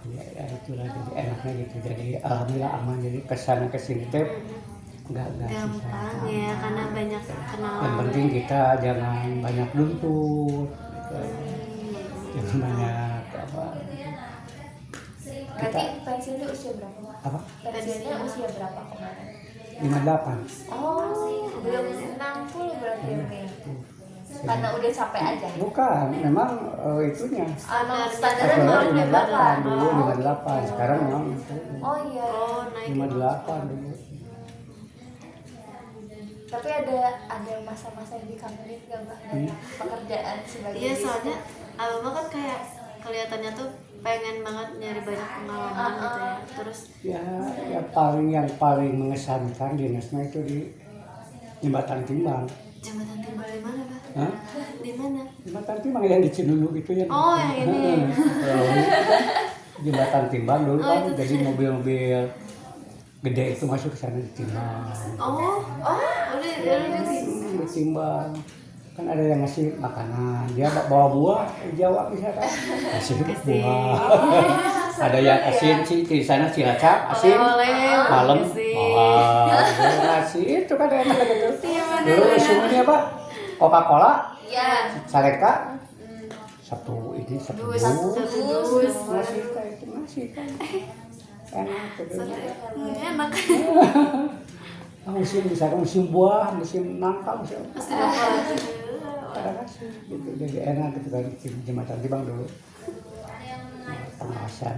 Ya itulah jadi enaknya gitu. Jadi alhamdulillah aman, jadi kesana kesini teh nggak Gampang ya karena banyak kenalan. Yang penting kita jangan banyak luntur, jangan banyak apa. Berarti pensiunnya usia berapa, Pak? Apa? Pensiunnya usia berapa kemarin? 58. Oh, belum 60 berarti ya, Mbak? Karena udah capek aja. Bukan, memang itunya. Standarnya Kalau baru 58 dulu 58. 58, sekarang memang itu Oh iya. Oh, naik 58 dulu. Tapi ada masa-masa yang dikangenin nggak, Mbak, dari pekerjaan sebagai Iya, bisnis? soalnya Abang kan kayak kelihatannya tuh pengen banget nyari banyak pengalaman gitu ya. Terus Ya, yang paling mengesankan di Nesma itu di Jembatan Timbang. jembatan timbal di mana, Bang? Hah? Di mana? Jembatan Timbang yang di Cinulu itu ya. Oh, yang ini. Kalau ini kan Jembatan Timbang dulu Oh, kan, itu jadi mobil-mobil gede itu masuk ke sana di Timbang. Udah Di Timbang. Kan ada yang ngasih makanan, dia bawa buah, Jawa misalkan, ngasih buah. Ada yang asin sih di sana Cilacap, asin, Oleh-oleh, malam, ngasih. ngasih itu kan enak gitu. Iya, Dulu semuanya apa? Coca-Cola, Iya. Saleka, satu ini satu Dus, dus, dus. ngasih kan, enak gitu. Enak. Musim misalkan musim buah, musim nangka, musim Pasti dapat. ada kasih gitu, jadi enak gitu kan di Jembatan Timbang dulu. Pengawasan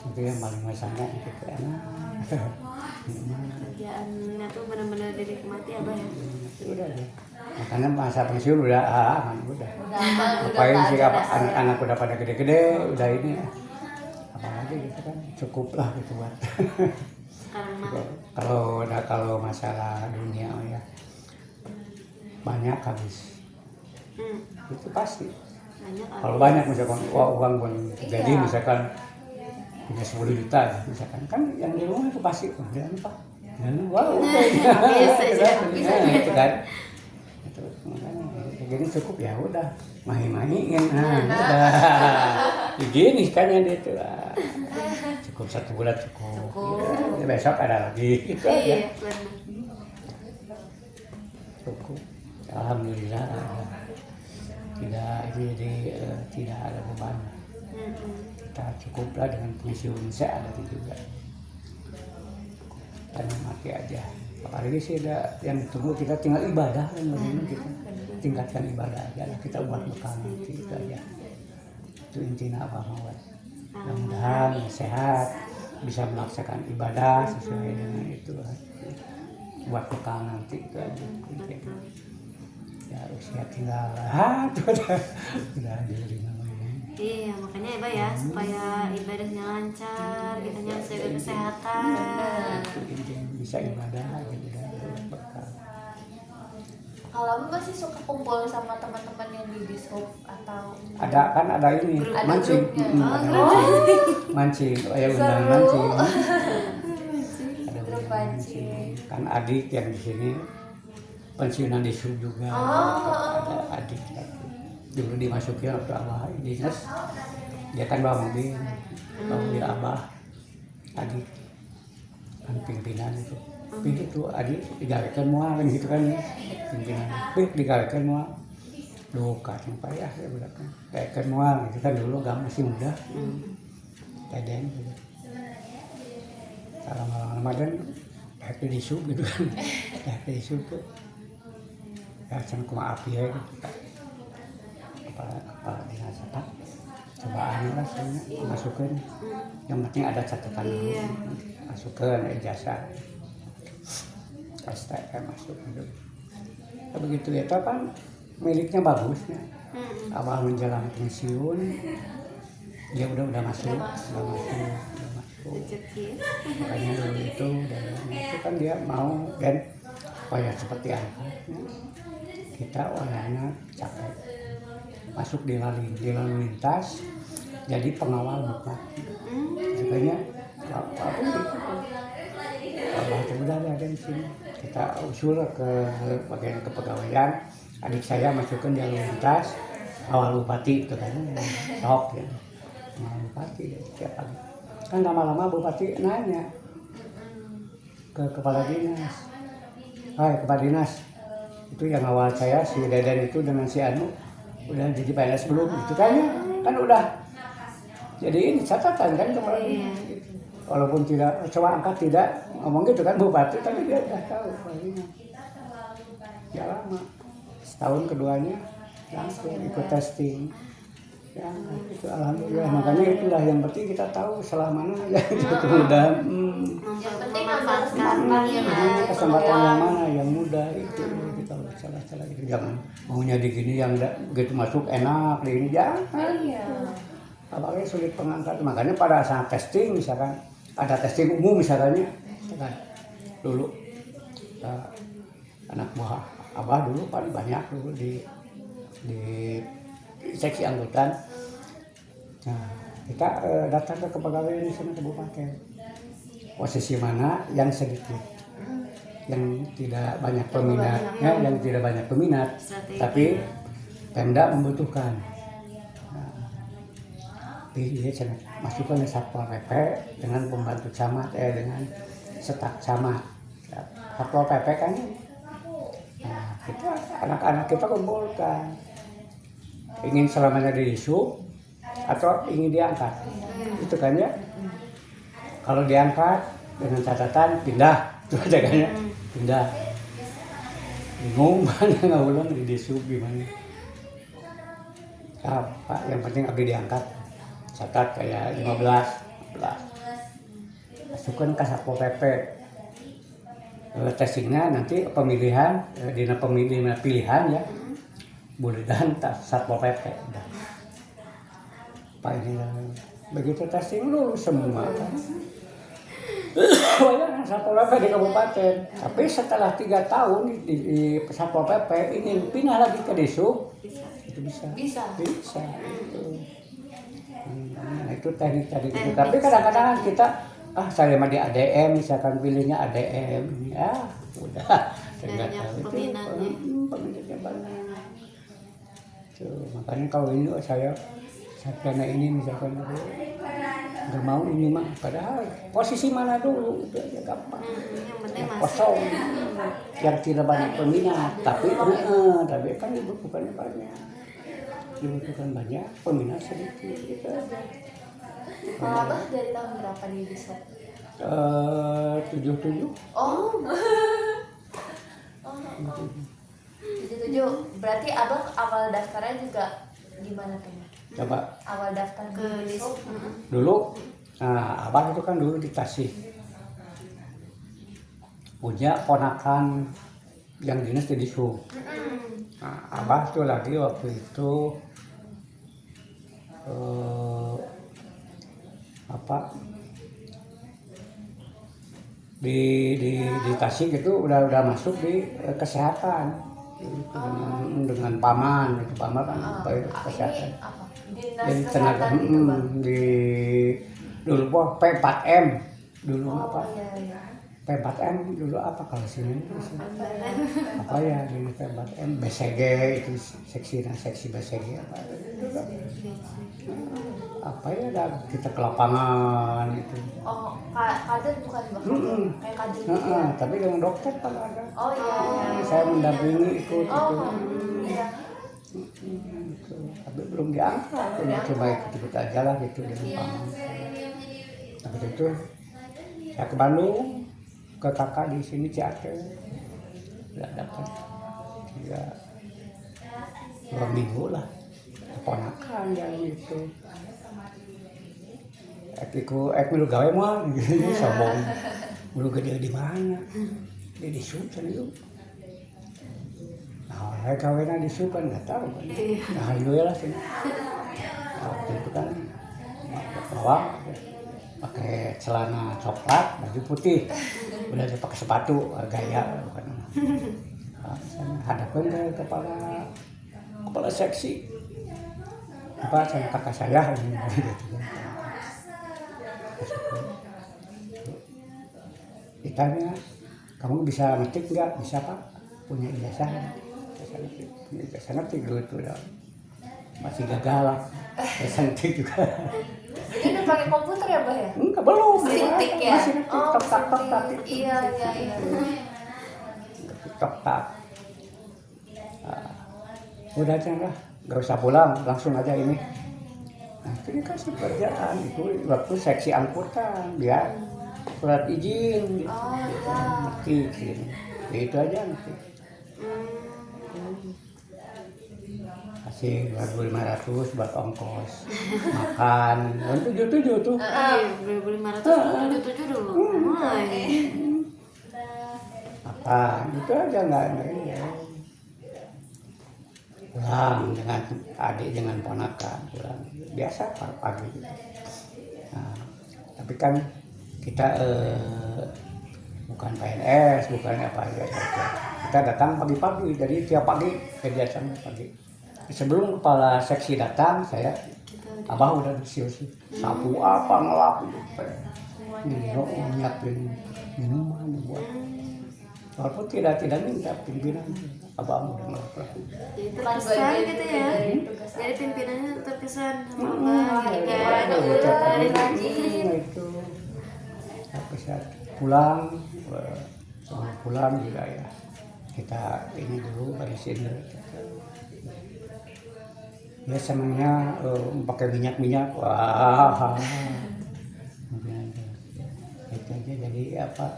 itu yang paling mengesankan gitu, enak. Kerjaannya tuh benar-benar dinikmati ya, Bang. Udah deh. Makanya masa pensiun udah aman udah. Udah Ngapain sih nggak ada anak-anak udah pada gede-gede, udah ini apalagi gitu kan cukup lah gitu buat. Karena Kalau masalah dunia ya banyak habis. itu pasti. banyak Kalau banyak misalkan uang pun jadi Iya. misalkan punya 10 juta misalkan kan yang di rumah itu pasti dia apa wah udah Bisa aja, bisa nah, aja. itu kan itu makanya jadi cukup ya udah mahi-mahiin udah gini kan yang dia tuh cukup 1 bulan cukup. Ya, besok ada lagi gitu aja. iya benar. Cukup alhamdulillah tidak jadi tidak ada beban. Kita cukuplah dengan pensiun saya ada juga dan mati aja. Apalagi sih ada yang tunggu kita tinggal ibadah kan bagaimana kita tingkatkan ibadah aja lah kita buat bekal nanti itu aja. Itu intinya apa mawar. Mudah-mudahan sehat bisa melaksanakan ibadah sesuai dengan itu buat bekal nanti itu aja. Ya usia tinggal itu udah diri namanya. Iya makanya Iba ya supaya ibadahnya lancar, kitanya bisa jaga kesehatan. Bisa ibadah gitu dan bekal. Kalau Abang masih suka kumpul sama teman-teman yang di dishub atau Ada ini Ada mancing. grupnya. Ada mancing ya undang Seru. mancing ada Grup undang mancing. kan adik yang di sini pensiunan di sub juga ada adik dulu dimasukin waktu abah dinas dia kan bawa mobil abah adik kan pimpinan itu itu adik digalekan mual kan gitu kan ya pimpinan digalekan mual duka sampai ya saya bilang kan digalekan mual gitu kan dulu gak masih muda teden gitu kalau malam Ramadan happy di sub gitu kan happy di sub tuh ya cuma kuma api ya gitu apa dinas apa cobaan lah sebenarnya masukin yang penting ada catatan dulu masukin ijazah STM masuk gitu. Begitu ya itu kan miliknya bagus ya. Abah menjelang pensiun dia udah masuk. Rezeki. Makanya dulu itu kan dia mau dan supaya seperti apa kita orangnya capek masuk di lalu lintas jadi pengawal bukan makanya apa gitu Abah itu udah ada di sini kita usul ke bagian kepegawaian adik saya masukkan di lalu lintas awal bupati itu kan top ya awal bupati ya setiap pagi kan lama-lama bupati nanya ke kepala dinas hai kepala dinas itu yang awal saya si Deden itu dengan si Anu udah jadi PNS belum itu kan ya kan udah jadi ini catatan kan kepala dinas gitu. Walaupun tidak coba angkat tidak ngomong gitu kan bupati tapi dia udah tahu kepala dinas ya lama setahun keduanya langsung ikut testing ya itu alhamdulillah makanya itulah yang penting kita tahu selamanya ya itu udah yang penting memanfaatkan kesempatan yang mana yang mudah itu kita salah itu jangan maunya di gini yang begitu masuk enak di ini jangan apalagi sulit pengangkat makanya pada saat testing misalkan ada testing umum misalnya dulu anak buah abah dulu paling banyak dulu di seksi angkutan. Nah, kita datang ke kepegawaian di sana kabupaten. Posisi mana yang sedikit, yang tidak banyak peminat, yang tidak banyak peminat, tapi Pemda membutuhkan. Dia masukkan ke Satpol PP dengan pembantu camat, dengan staf camat. Satpol PP kan, nah, kita anak-anak kita kumpulkan. Ingin selamanya di isu atau ingin diangkat itu kan ya kalau diangkat dengan catatan pindah itu aja kan ya pindah bingung mana nggak ulang di isu gimana apa yang penting abdi diangkat catat kayak 15 masukkan ke Satpol PP testingnya nanti pemilihan pilihan ya boleh dan Satpol PP udah Pak ini begitu testing lulus semua kan banyak Satpol PP di kabupaten tapi setelah 3 tahun di Satpol PP ini pindah lagi ke Dishub itu bisa. Bisa. Bisa itu. Nah, itu teknik tadi gitu. Tapi kadang-kadang kita saya mah di ADM misalkan pilihnya ADM ya udah saya nggak Banyak tahu itu peminatnya. peminatnya banyak. Tuh, makanya kalau ini saya karena ini misalkan aku nggak mau ini mah padahal posisi mana dulu itu aja gampang. Yang penting masuk. Kosong yang tidak banyak peminat tapi kan dibutuhkannya banyak peminat sedikit gitu aja. Kalau Abah dari tahun berapa di Biswak? 77. Oh. Oh. 77. Berarti Abah awal daftarnya juga gimana tuh? Coba Awal daftar Ke di Biswak. dulu, abah itu kan dulu di Tasik punya ponakan yang dinas di Disu. Abah tuh lagi waktu itu di Tasik itu udah masuk di kesehatan dengan paman itu paman kan kesehatan. Ini apa? Dinas Jadi Kesehatan tenaga gitu, Bang. di dulu P4M dulu apa Oh iya. P4M dulu apa kalau sini apa ya ini P4M BCG itu seksi BCG apa ya dan kita ke lapangan itu Oh, kader bukan Bang? Kayak kader gitu ya? tapi dengan dokter kan ada Oh iya. saya mendampingi ikut itu. Iya. Gitu. Tapi belum diangkat, coba ikut aja lah gitu dengan paman. Habis itu saya ke Bandung ke kakak di sini Ciater, nggak dapat 2 minggu lah, keponakan yang itu. Milu gawe mah, sombong, milu gede di mana? Di Sultan itu. Nah, saya kawinnya di Sultan nggak tahu kan. Nah, alhamdulillah sih. Waktu itu kan bawang pakai celana coklat, baju putih, udah pakai sepatu gaya bukan. Hadapin ke kepala seksi apa sama kakak saya gitu. Ditanya, kamu bisa ngetik nggak? Bisa pak, punya ijazah. Ijazah ngetik gitu ya. Masih gagal lah, ijazah ngetik juga. Jadi udah pakai komputer ya, Bah ya? Enggak, belum. Sintik ya? Masih ngetik, Oh, tok-tak. Iya. Tok-tak. Udah aja lah, nggak usah pulang, langsung aja ini. Nah, itu dikasih kerjaan, itu waktu seksi angkutan, biar surat izin, gitu. Oh iya. Ngetik, gitu. Ya, itu aja ngetik. Kasih 2.500 buat ongkos makan, dan 77 tuh. 2.577 dulu. Makan, itu aja nggak ini ya. Pulang dengan adik dengan ponakan, pulang biasa pagi. Nah, tapi kan kita bukan PNS, bukan apa ya. Kita datang pagi-pagi, jadi tiap pagi kegiatan pagi. Sebelum kepala seksi datang, saya abah udah bersih-bersih, sapu apa ngelap, nyiapin minuman buat. Walaupun tidak minta pimpinan, abah udah ngelap. Jadi terkesan gitu ya. Jadi pimpinannya terkesan sama abah gitu kan. Itu tapi saat pulang sebelum pulang juga ya kita ini dulu barisin dulu. Ya senangnya pakai minyak wah itu aja jadi apa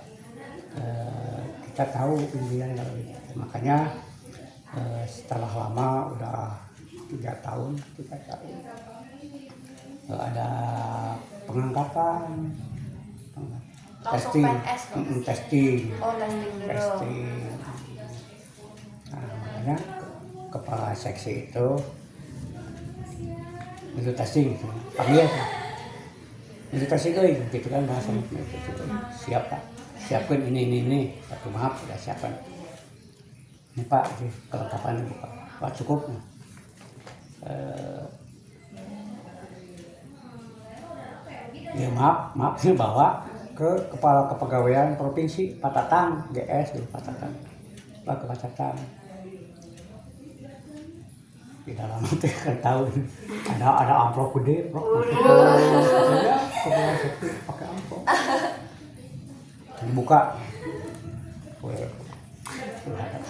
kita tahu pimpinan kalau gitu. Makanya setelah lama udah 3 tahun ada pengangkatan Langsung PNS dong? testing Oh, testing dulu. Nah, makanya kepala seksi itu itu testing panggil itu testing gitu kan bahasanya gitu. Siap pak, siapkan ini satu maaf sudah siapkan ini pak kelengkapan ini pak cukup ya maaf bawa ke kepala kepegawaian provinsi Patatang GS di Patatang, Pak ke Patatang. Di dalam itu kan tahu ada amplop gede, ya, kepala sekti pakai amplop. Dibuka,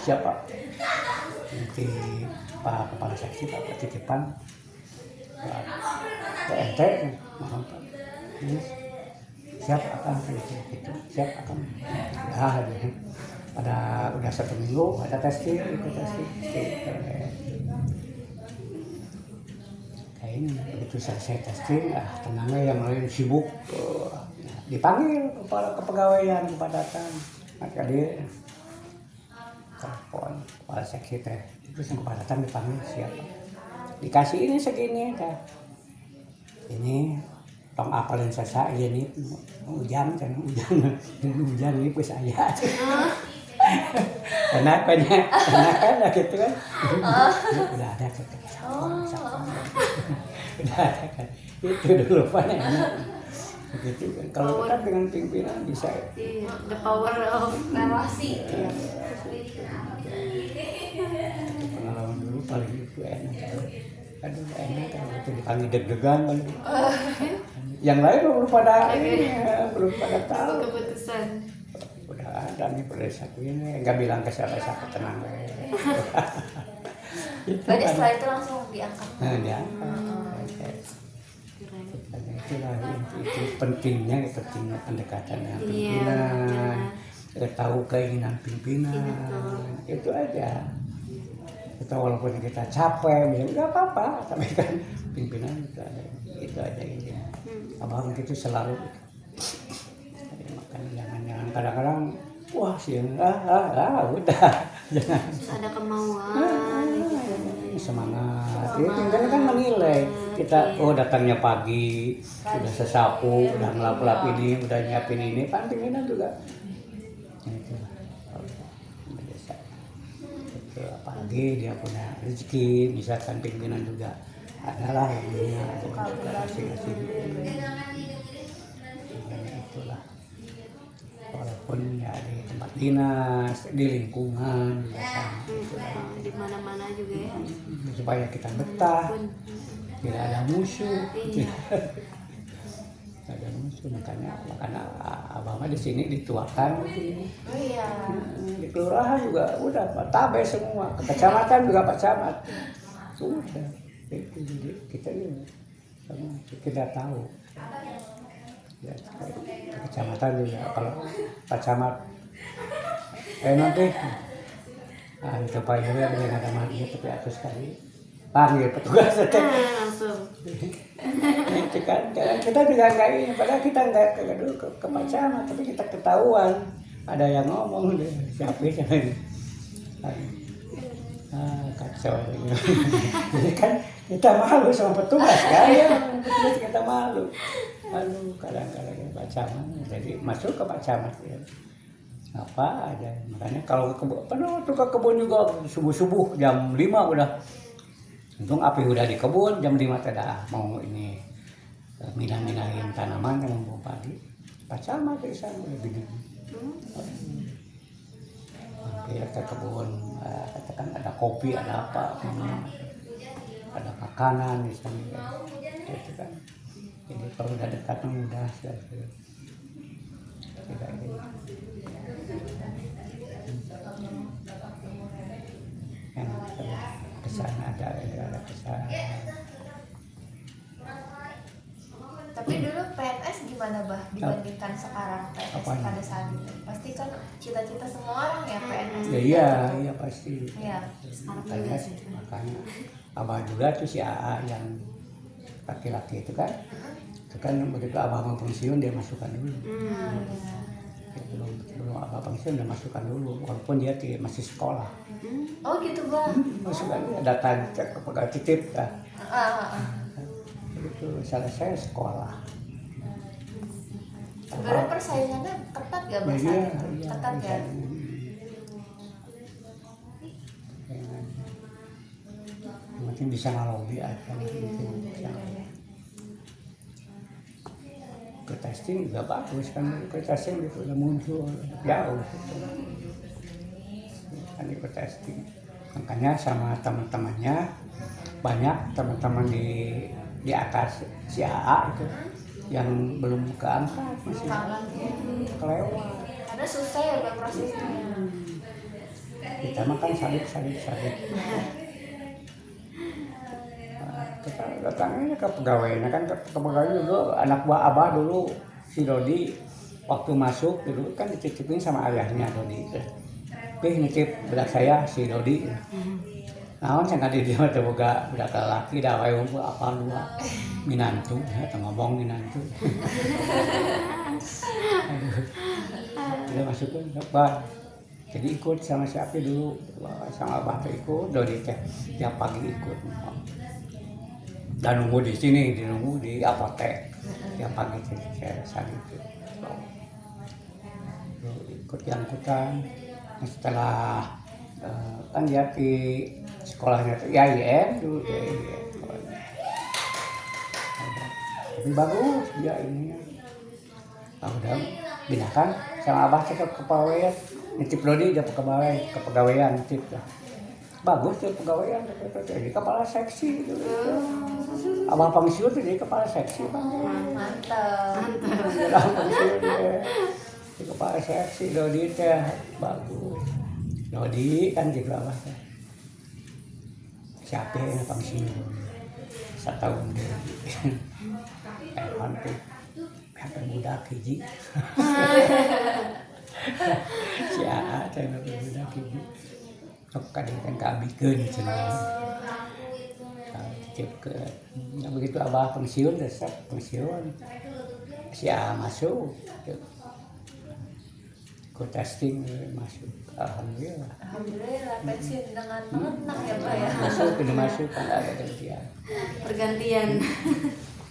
siapa? Nanti Pak Kepala Seksi Pak titipan, PNT, siap akan gitu, siap akan. Ya, pada udah 1 minggu ada testing, ini begitu selesai testing, tenangnya yang lain sibuk, dipanggil kepala kepegawaian Kepadatan, maka dia telepon kepala seksi teh, terus yang Kepadatan dipanggil siapa, dikasih ini segini teh, ini tong apalin saya ini hujan ini pas saya. Enakannya gitu kan, udah ada udah ada kan, itu dulu panen begitu kan. Kalau dekat dengan pimpinan bisa, the power of relasi. Pengalaman dulu paling itu enak, aduh enak kalau itu dipanggil deg-degan paling. Yang lain belum pada tahu keputusan. Udah ada nih pada satu ini nggak bilang ke siapa tenang. Berarti setelah itu langsung diangkat. Nah, diangkat. Itulah itu pentingnya pendekatan dengan pimpinan, tahu keinginan pimpinan, itu aja. Kita walaupun kita capek, misalnya nggak apa-apa, tapi kan pimpinan itu aja ini. Abang itu selalu. Makanya jangan kadang-kadang wah sih udah jangan ada kemauan semangat ya, pimpinan kan menilai kita datangnya pagi udah sesapu udah ngelap-lap ini udah nyiapin ini kan pimpinan juga itu biasa itu apalagi dia punya rezeki misalkan pimpinan juga adalah yang punya kasih itulah walaupun ya di tempat dinas, di lingkungan, di mana-mana juga ya. Supaya kita betah, tidak ada musuh, ada musuh makanya abang di sini dituakan, Oh iya. di kelurahan juga udah tabe semua, ke kecamatan juga Pak Camat, sudah, itu jadi kita tahu. Ya, kecamatan juga kalau Pak Camat nanti itu Pak Yuri ada yang ada mati tapi aku sekali panggil petugas langsung itu kan kita juga nggak ini padahal kita nggak ke Pak Camat tapi kita ketahuan ada yang ngomong deh siapa ini kacau jadi kan kita malu sama petugas kan ya petugas kita malu. Aduh, kadang-kadang Pak Camat, jadi masuk ke Pak Camat ya. Apa aja, makanya kalau ke kebun juga subuh-subuh jam 5 udah. Untung api udah di kebun jam 5 tidak mau ini minah-minahin tanaman yang mau padi. Pak Camat di sana udah begini. Hampir ke kebun, katakan ada kopi, ada apa, ada makanan di sana, gitu kan. Jadi kalau udah dekat mudah tidak ini. Yang kesana ada kesana. Tapi dulu PNS gimana bah dibandingkan sekarang PNS pada saat itu? Pasti kan cita-cita semua orang ya PNS. Ya, iya pasti. Iya. Makanya abah juga tuh si AA yang laki-laki itu kan begitu abah mau pensiun dia masukkan dulu. Belum abah pensiun dia masukkan dulu walaupun dia masih sekolah. Oh gitu bang. Masukkan dia datang ke pegawai titip lah. Itu selesai sekolah. Sebenarnya persaingannya ketat gak bang? Iya, ketat ya. Yang penting bisa ngalobi aja gitu. Ke testing juga bagus kan, ke testing itu udah muncul jauh gitu. Kan ikut testing, makanya sama teman-temannya banyak teman-teman di atas si AA itu yang belum keangkat masih kelewat. Karena susah ya Bang prosesnya. Kita makan sabit. Kita datangnya ke pegawainya kan, ke pegawai dulu anak buah abah dulu si Dodi waktu masuk dulu kan dititipin sama ayahnya Dodi. Nitip budak saya si Dodi. Naon saya ngadi dia teh boga budak laki da wae unggul apa dua minantu ya ngomong minantu. Dia masukin apa? Jadi ikut sama siapa dulu, sama abah ikut, Dodi teh tiap pagi ikut. Dan nunggu di sini, nunggu di apotek tiap pagi saya gitu. Ikut yang ikutan. Setelah kan dia di sekolahnya tuh ya IM dulu ya tapi bagus dia ininya. Udah binakan sama abah ke kepegawaian nitip Dodi dia kepegawaian nitip lah. Bagus tuh pegawaian jadi kepala seksi gitu. Abah pensiun tuh jadi kepala seksi Bang. Mantap. Abah pensiun dia. Di kepala seksi Dodi teh bagus. Dodi kan gitu abah teh. Siapa yang pensiun? 1 tahun dia. Pantai. Sampai budak hiji. Si AA teh budak hiji. Sok kadang-kadang keabikeun cenah. Ke begitu abah pensiun resep pensiun. Si AA masuk. Ikut testing masuk. Alhamdulillah pensiun dengan mengenang ya Pak ya. Masuk kan ada gantian. Pergantian.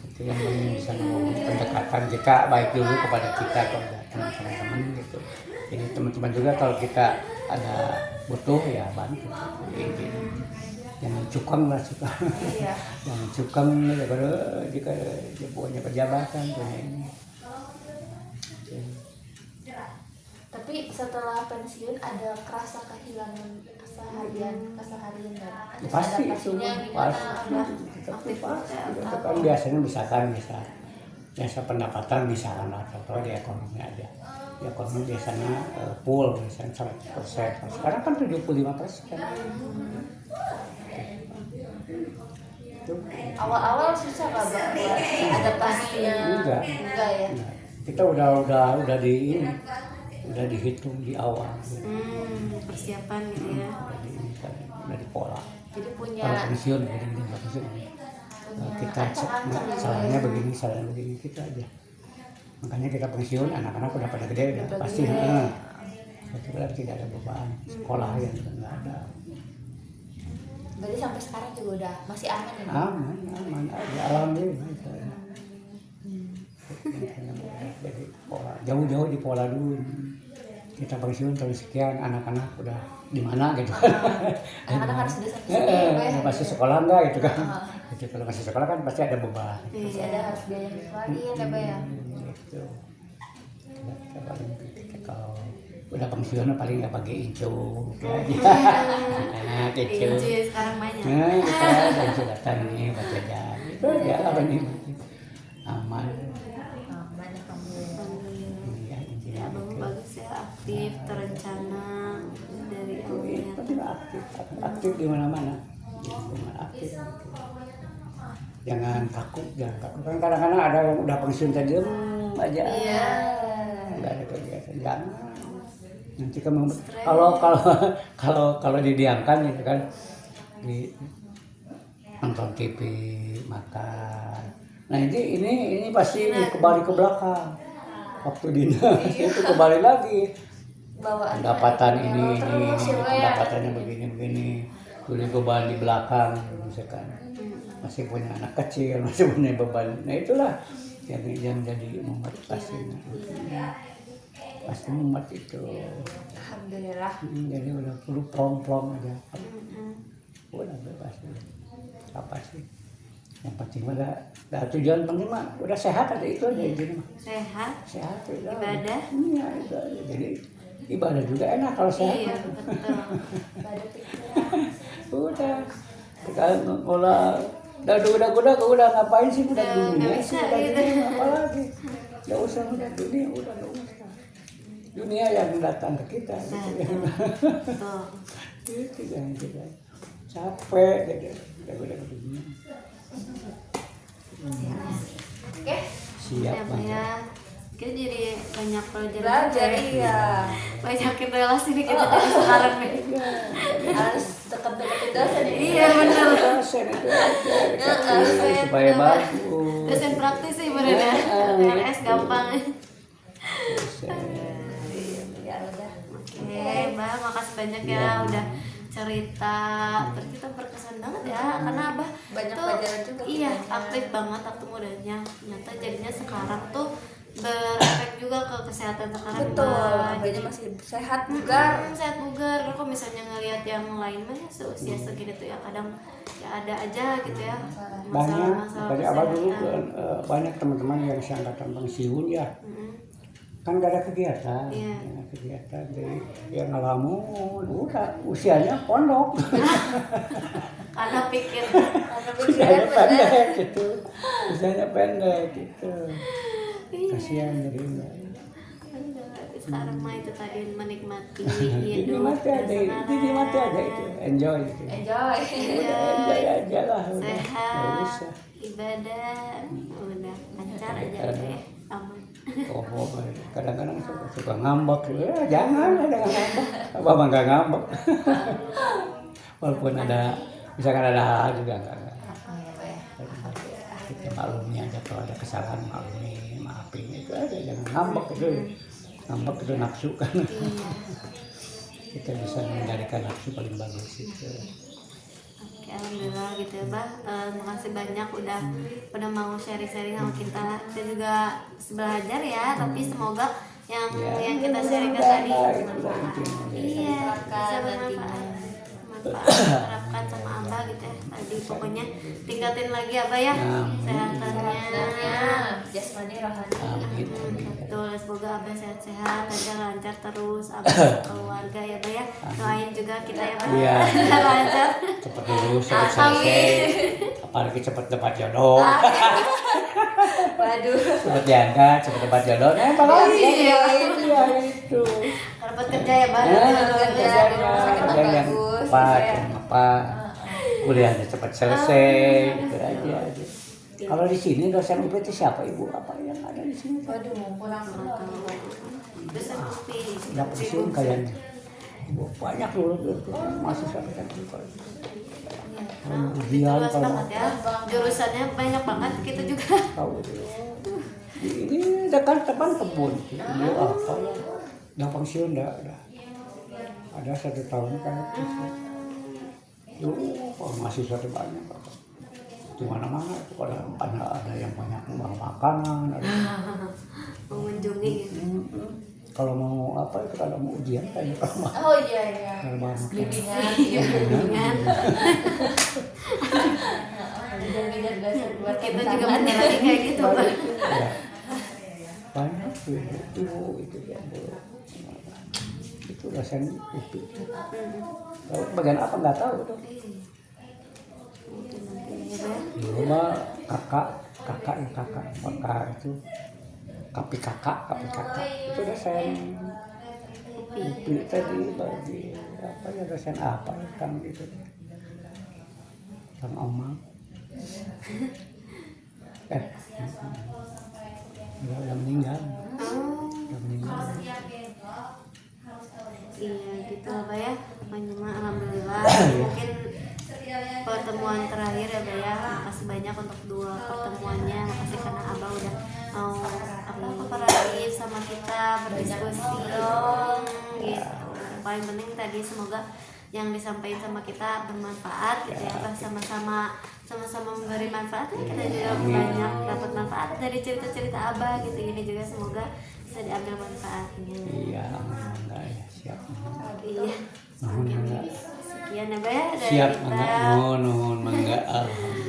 Itu yang bisa pendekatan kita baik dulu kepada kita kepada teman-teman gitu. Jadi teman-teman juga kalau kita ada butuh ya bantu. Jadi, jangan cukang lah suka. Iya. Jangan cukang jika dia punya pejabatan punya ini. Tapi setelah pensiun ada kerasa kehilangan keseharian dan Pasti itu kan biasanya bisa pendapatan bisa kan atau di ekonomi aja di ekonomi biasanya full misalnya 100%. Sekarang kan 75%. Awal-awal susah nggak Bang buat adaptasinya? Enggak Ya. Kita udah udah dihitung di awal gitu. Persiapan gitu ya. Udah di pola. Jadi punya Kalau pensiun kita salahnya begini kita aja. Makanya kita pensiun anak-anak udah pada gede udah pasti tidak ada beban sekolah yang nggak ada. Berarti sampai sekarang juga udah masih aman ya? Aman aja alhamdulillah. Jadi pola jauh-jauh di pola dulu. Kita pensiun tahun sekian anak-anak udah di mana gitu kan. Anak-anak harus sudah sampai masih sekolah enggak gitu kan. Jadi kalau masih sekolah kan pasti ada beban. masih ada harus biaya lagi ya Pak ya. Gitu. Kita paling kalau udah pensiun paling nggak pakai incu gitu aja. Nah, gitu. Sekarang banyak. Nah, kita sudah nih baca jalan. Itu aja apa nih? Aman. Ya, bagus ya, aktif, terencana dari awalnya. Tapi aktif di mana-mana. Aktif. Jangan takut. Kan kadang-kadang ada yang udah pensiun tadi aja. Iya. Nggak ada kegiatan. Jangan. Nanti kalau didiamkan gitu kan di nonton TV, makan. Nah ini pasti kembali ke belakang. Waktu dinas itu kembali lagi pendapatan ini pendapatannya begini dulu beban di belakang misalkan masih punya anak kecil masih punya beban. Nah itulah yang jadi mumet pasti mumet itu. Alhamdulillah. Jadi udah perlu plong aja udah bebas. apa sih. Yang penting udah tujuan penting mah udah sehat aja itu aja ini mah. Sehat, Udah. ibadah. Iya, itu aja. Jadi ibadah juga enak kalau sehat. Iya, betul. Pada pikiran. Udah. Kita udah ngapain sih udah Udah dunia nggak sih bisa udah gitu. dunia apalagi. Nggak usah udah dunia udah nggak usah. Dunia yang datang ke kita. Gitu. Betul. Itu jangan kita capek udah dunia. Oke, Siap Ya, Bang. ya. Kita jadi banyak pelajaran belajar juga ya. iya. Banyakin relasi nih kita dari sekarang nih. Harus dekat-dekat dosen ya. Iya benar. Dosen itu aja Dosen, supaya bener. bagus. Dosen praktis sih bener ya. TLS gampang. Ya udah. Oke, Mbak, makasih banyak ya udah cerita. Terus kita berkesan banget ya karena Abah Banyak tuh pelajaran juga iya kitanya. aktif banget waktu mudanya. Ternyata jadinya sekarang tuh berefek juga ke kesehatan sekarang. Betul, Mbak. abahnya masih sehat bugar. Sehat bugar. Kalau misalnya ngelihat yang lain mah ya seusia segini tuh ya kadang ya ada aja gitu ya Banyak masalah-masalah tadi abah dulu kesehatan. banyak teman-teman yang seangkatan pensiun ya kan gak ada kegiatan Iya. Nggak ada kegiatan jadi ya ngelamun udah usianya pondok Karena pikir Karena usianya pikiran bener. pendek gitu usianya pendek gitu iya. kasihan jadi Aduh, sekarang mah itu tadi menikmati ini hidup mati aja ini mati aja itu enjoy gitu. Enjoy. Udah enjoy aja lah udah nggak sehat usah ibadah udah lancar aja gitu ya aman. oh kadang-kadang suka ngambek ya jangan ngambek abah mah nggak ngambek walaupun ada misalkan ada hal juga nggak kita maklumi aja kalau ada kesalahan maklumi maafin itu aja jangan ngambek itu nafsu kan kita bisa mengendalikan nafsu paling bagus itu. Oke, alhamdulillah gitu ya Bah. Makasih banyak udah mau sharing-sharing sama kita. Kita juga belajar ya, tapi semoga yang kita sharingkan tadi iya bisa bermanfaat. Terapkan sama Abah gitu ya. Tadi pokoknya tingkatin lagi Abah ya kesehatannya. Jasmani rohani. Amin. Betul, semoga Abah sehat-sehat, lancar terus, Abah keluarga ya Bah ya. Doain juga kita ya Bah. Iya. Lancar. Cepat lulus cepat selesai apalagi cepat dapat jodoh Waduh. cepat janda cepat dapat jodoh apalagi Iya. iya itu Dapat kerja ya Bah. kerjaan yang bagus, tepat ya. yang apa kuliahnya cepat selesai gitu aja kalau di sini dosen UP itu siapa ibu apa yang ada di sini Waduh, kurang. Dosen UPI. udah pensiun kayaknya ibu banyak loh masih sampai kan Itu luas banget ya. Jurusannya banyak banget kita juga. tahu ini dekat depan kebun ini apa ya udah pensiun udah ada 1 tahun kan masih satu banyak di mana-mana itu ada yang banyak uang makanan ada Mengunjungi gitu. kalau mau apa itu kalau mau ujian kayak kalau mau Oh iya. kalau mau makan. Bimbingan. Iya. Bimbingan. Bimbingan dosen buat Kita juga bentar lagi kayak gitu Bah. Ya. Banyak tuh itu ya itu dosen itu kalau bagian apa nggak tahu tuh Mungkin nanti ya Bah. dulu mah kakak itu kapi kakak itu dosen itu tadi bagi apa ya dosen apa tentang itu tentang omang udah meninggal Oh, udah meninggal iya gitu lah Bah ya. Pokoknya mah alhamdulillah. Mungkin pertemuan terakhir ya Bah ya. Makasih banyak untuk 2 pertemuannya. Makasih karena Abah udah mau kooperatif sama kita berdiskusi gitu. Yang paling penting tadi semoga yang disampaikan sama kita bermanfaat gitu ya Bah. Sama-sama memberi manfaat ya. Kita juga banyak dapat manfaat dari cerita-cerita Abah gitu. Ini juga semoga bisa diambil manfaatnya. iya enggak ya siap Iya. enggak sekian ya Mbak ya dari Siap, kita. mangga. Nuhun, nuhun, mangga. Alhamdulillah.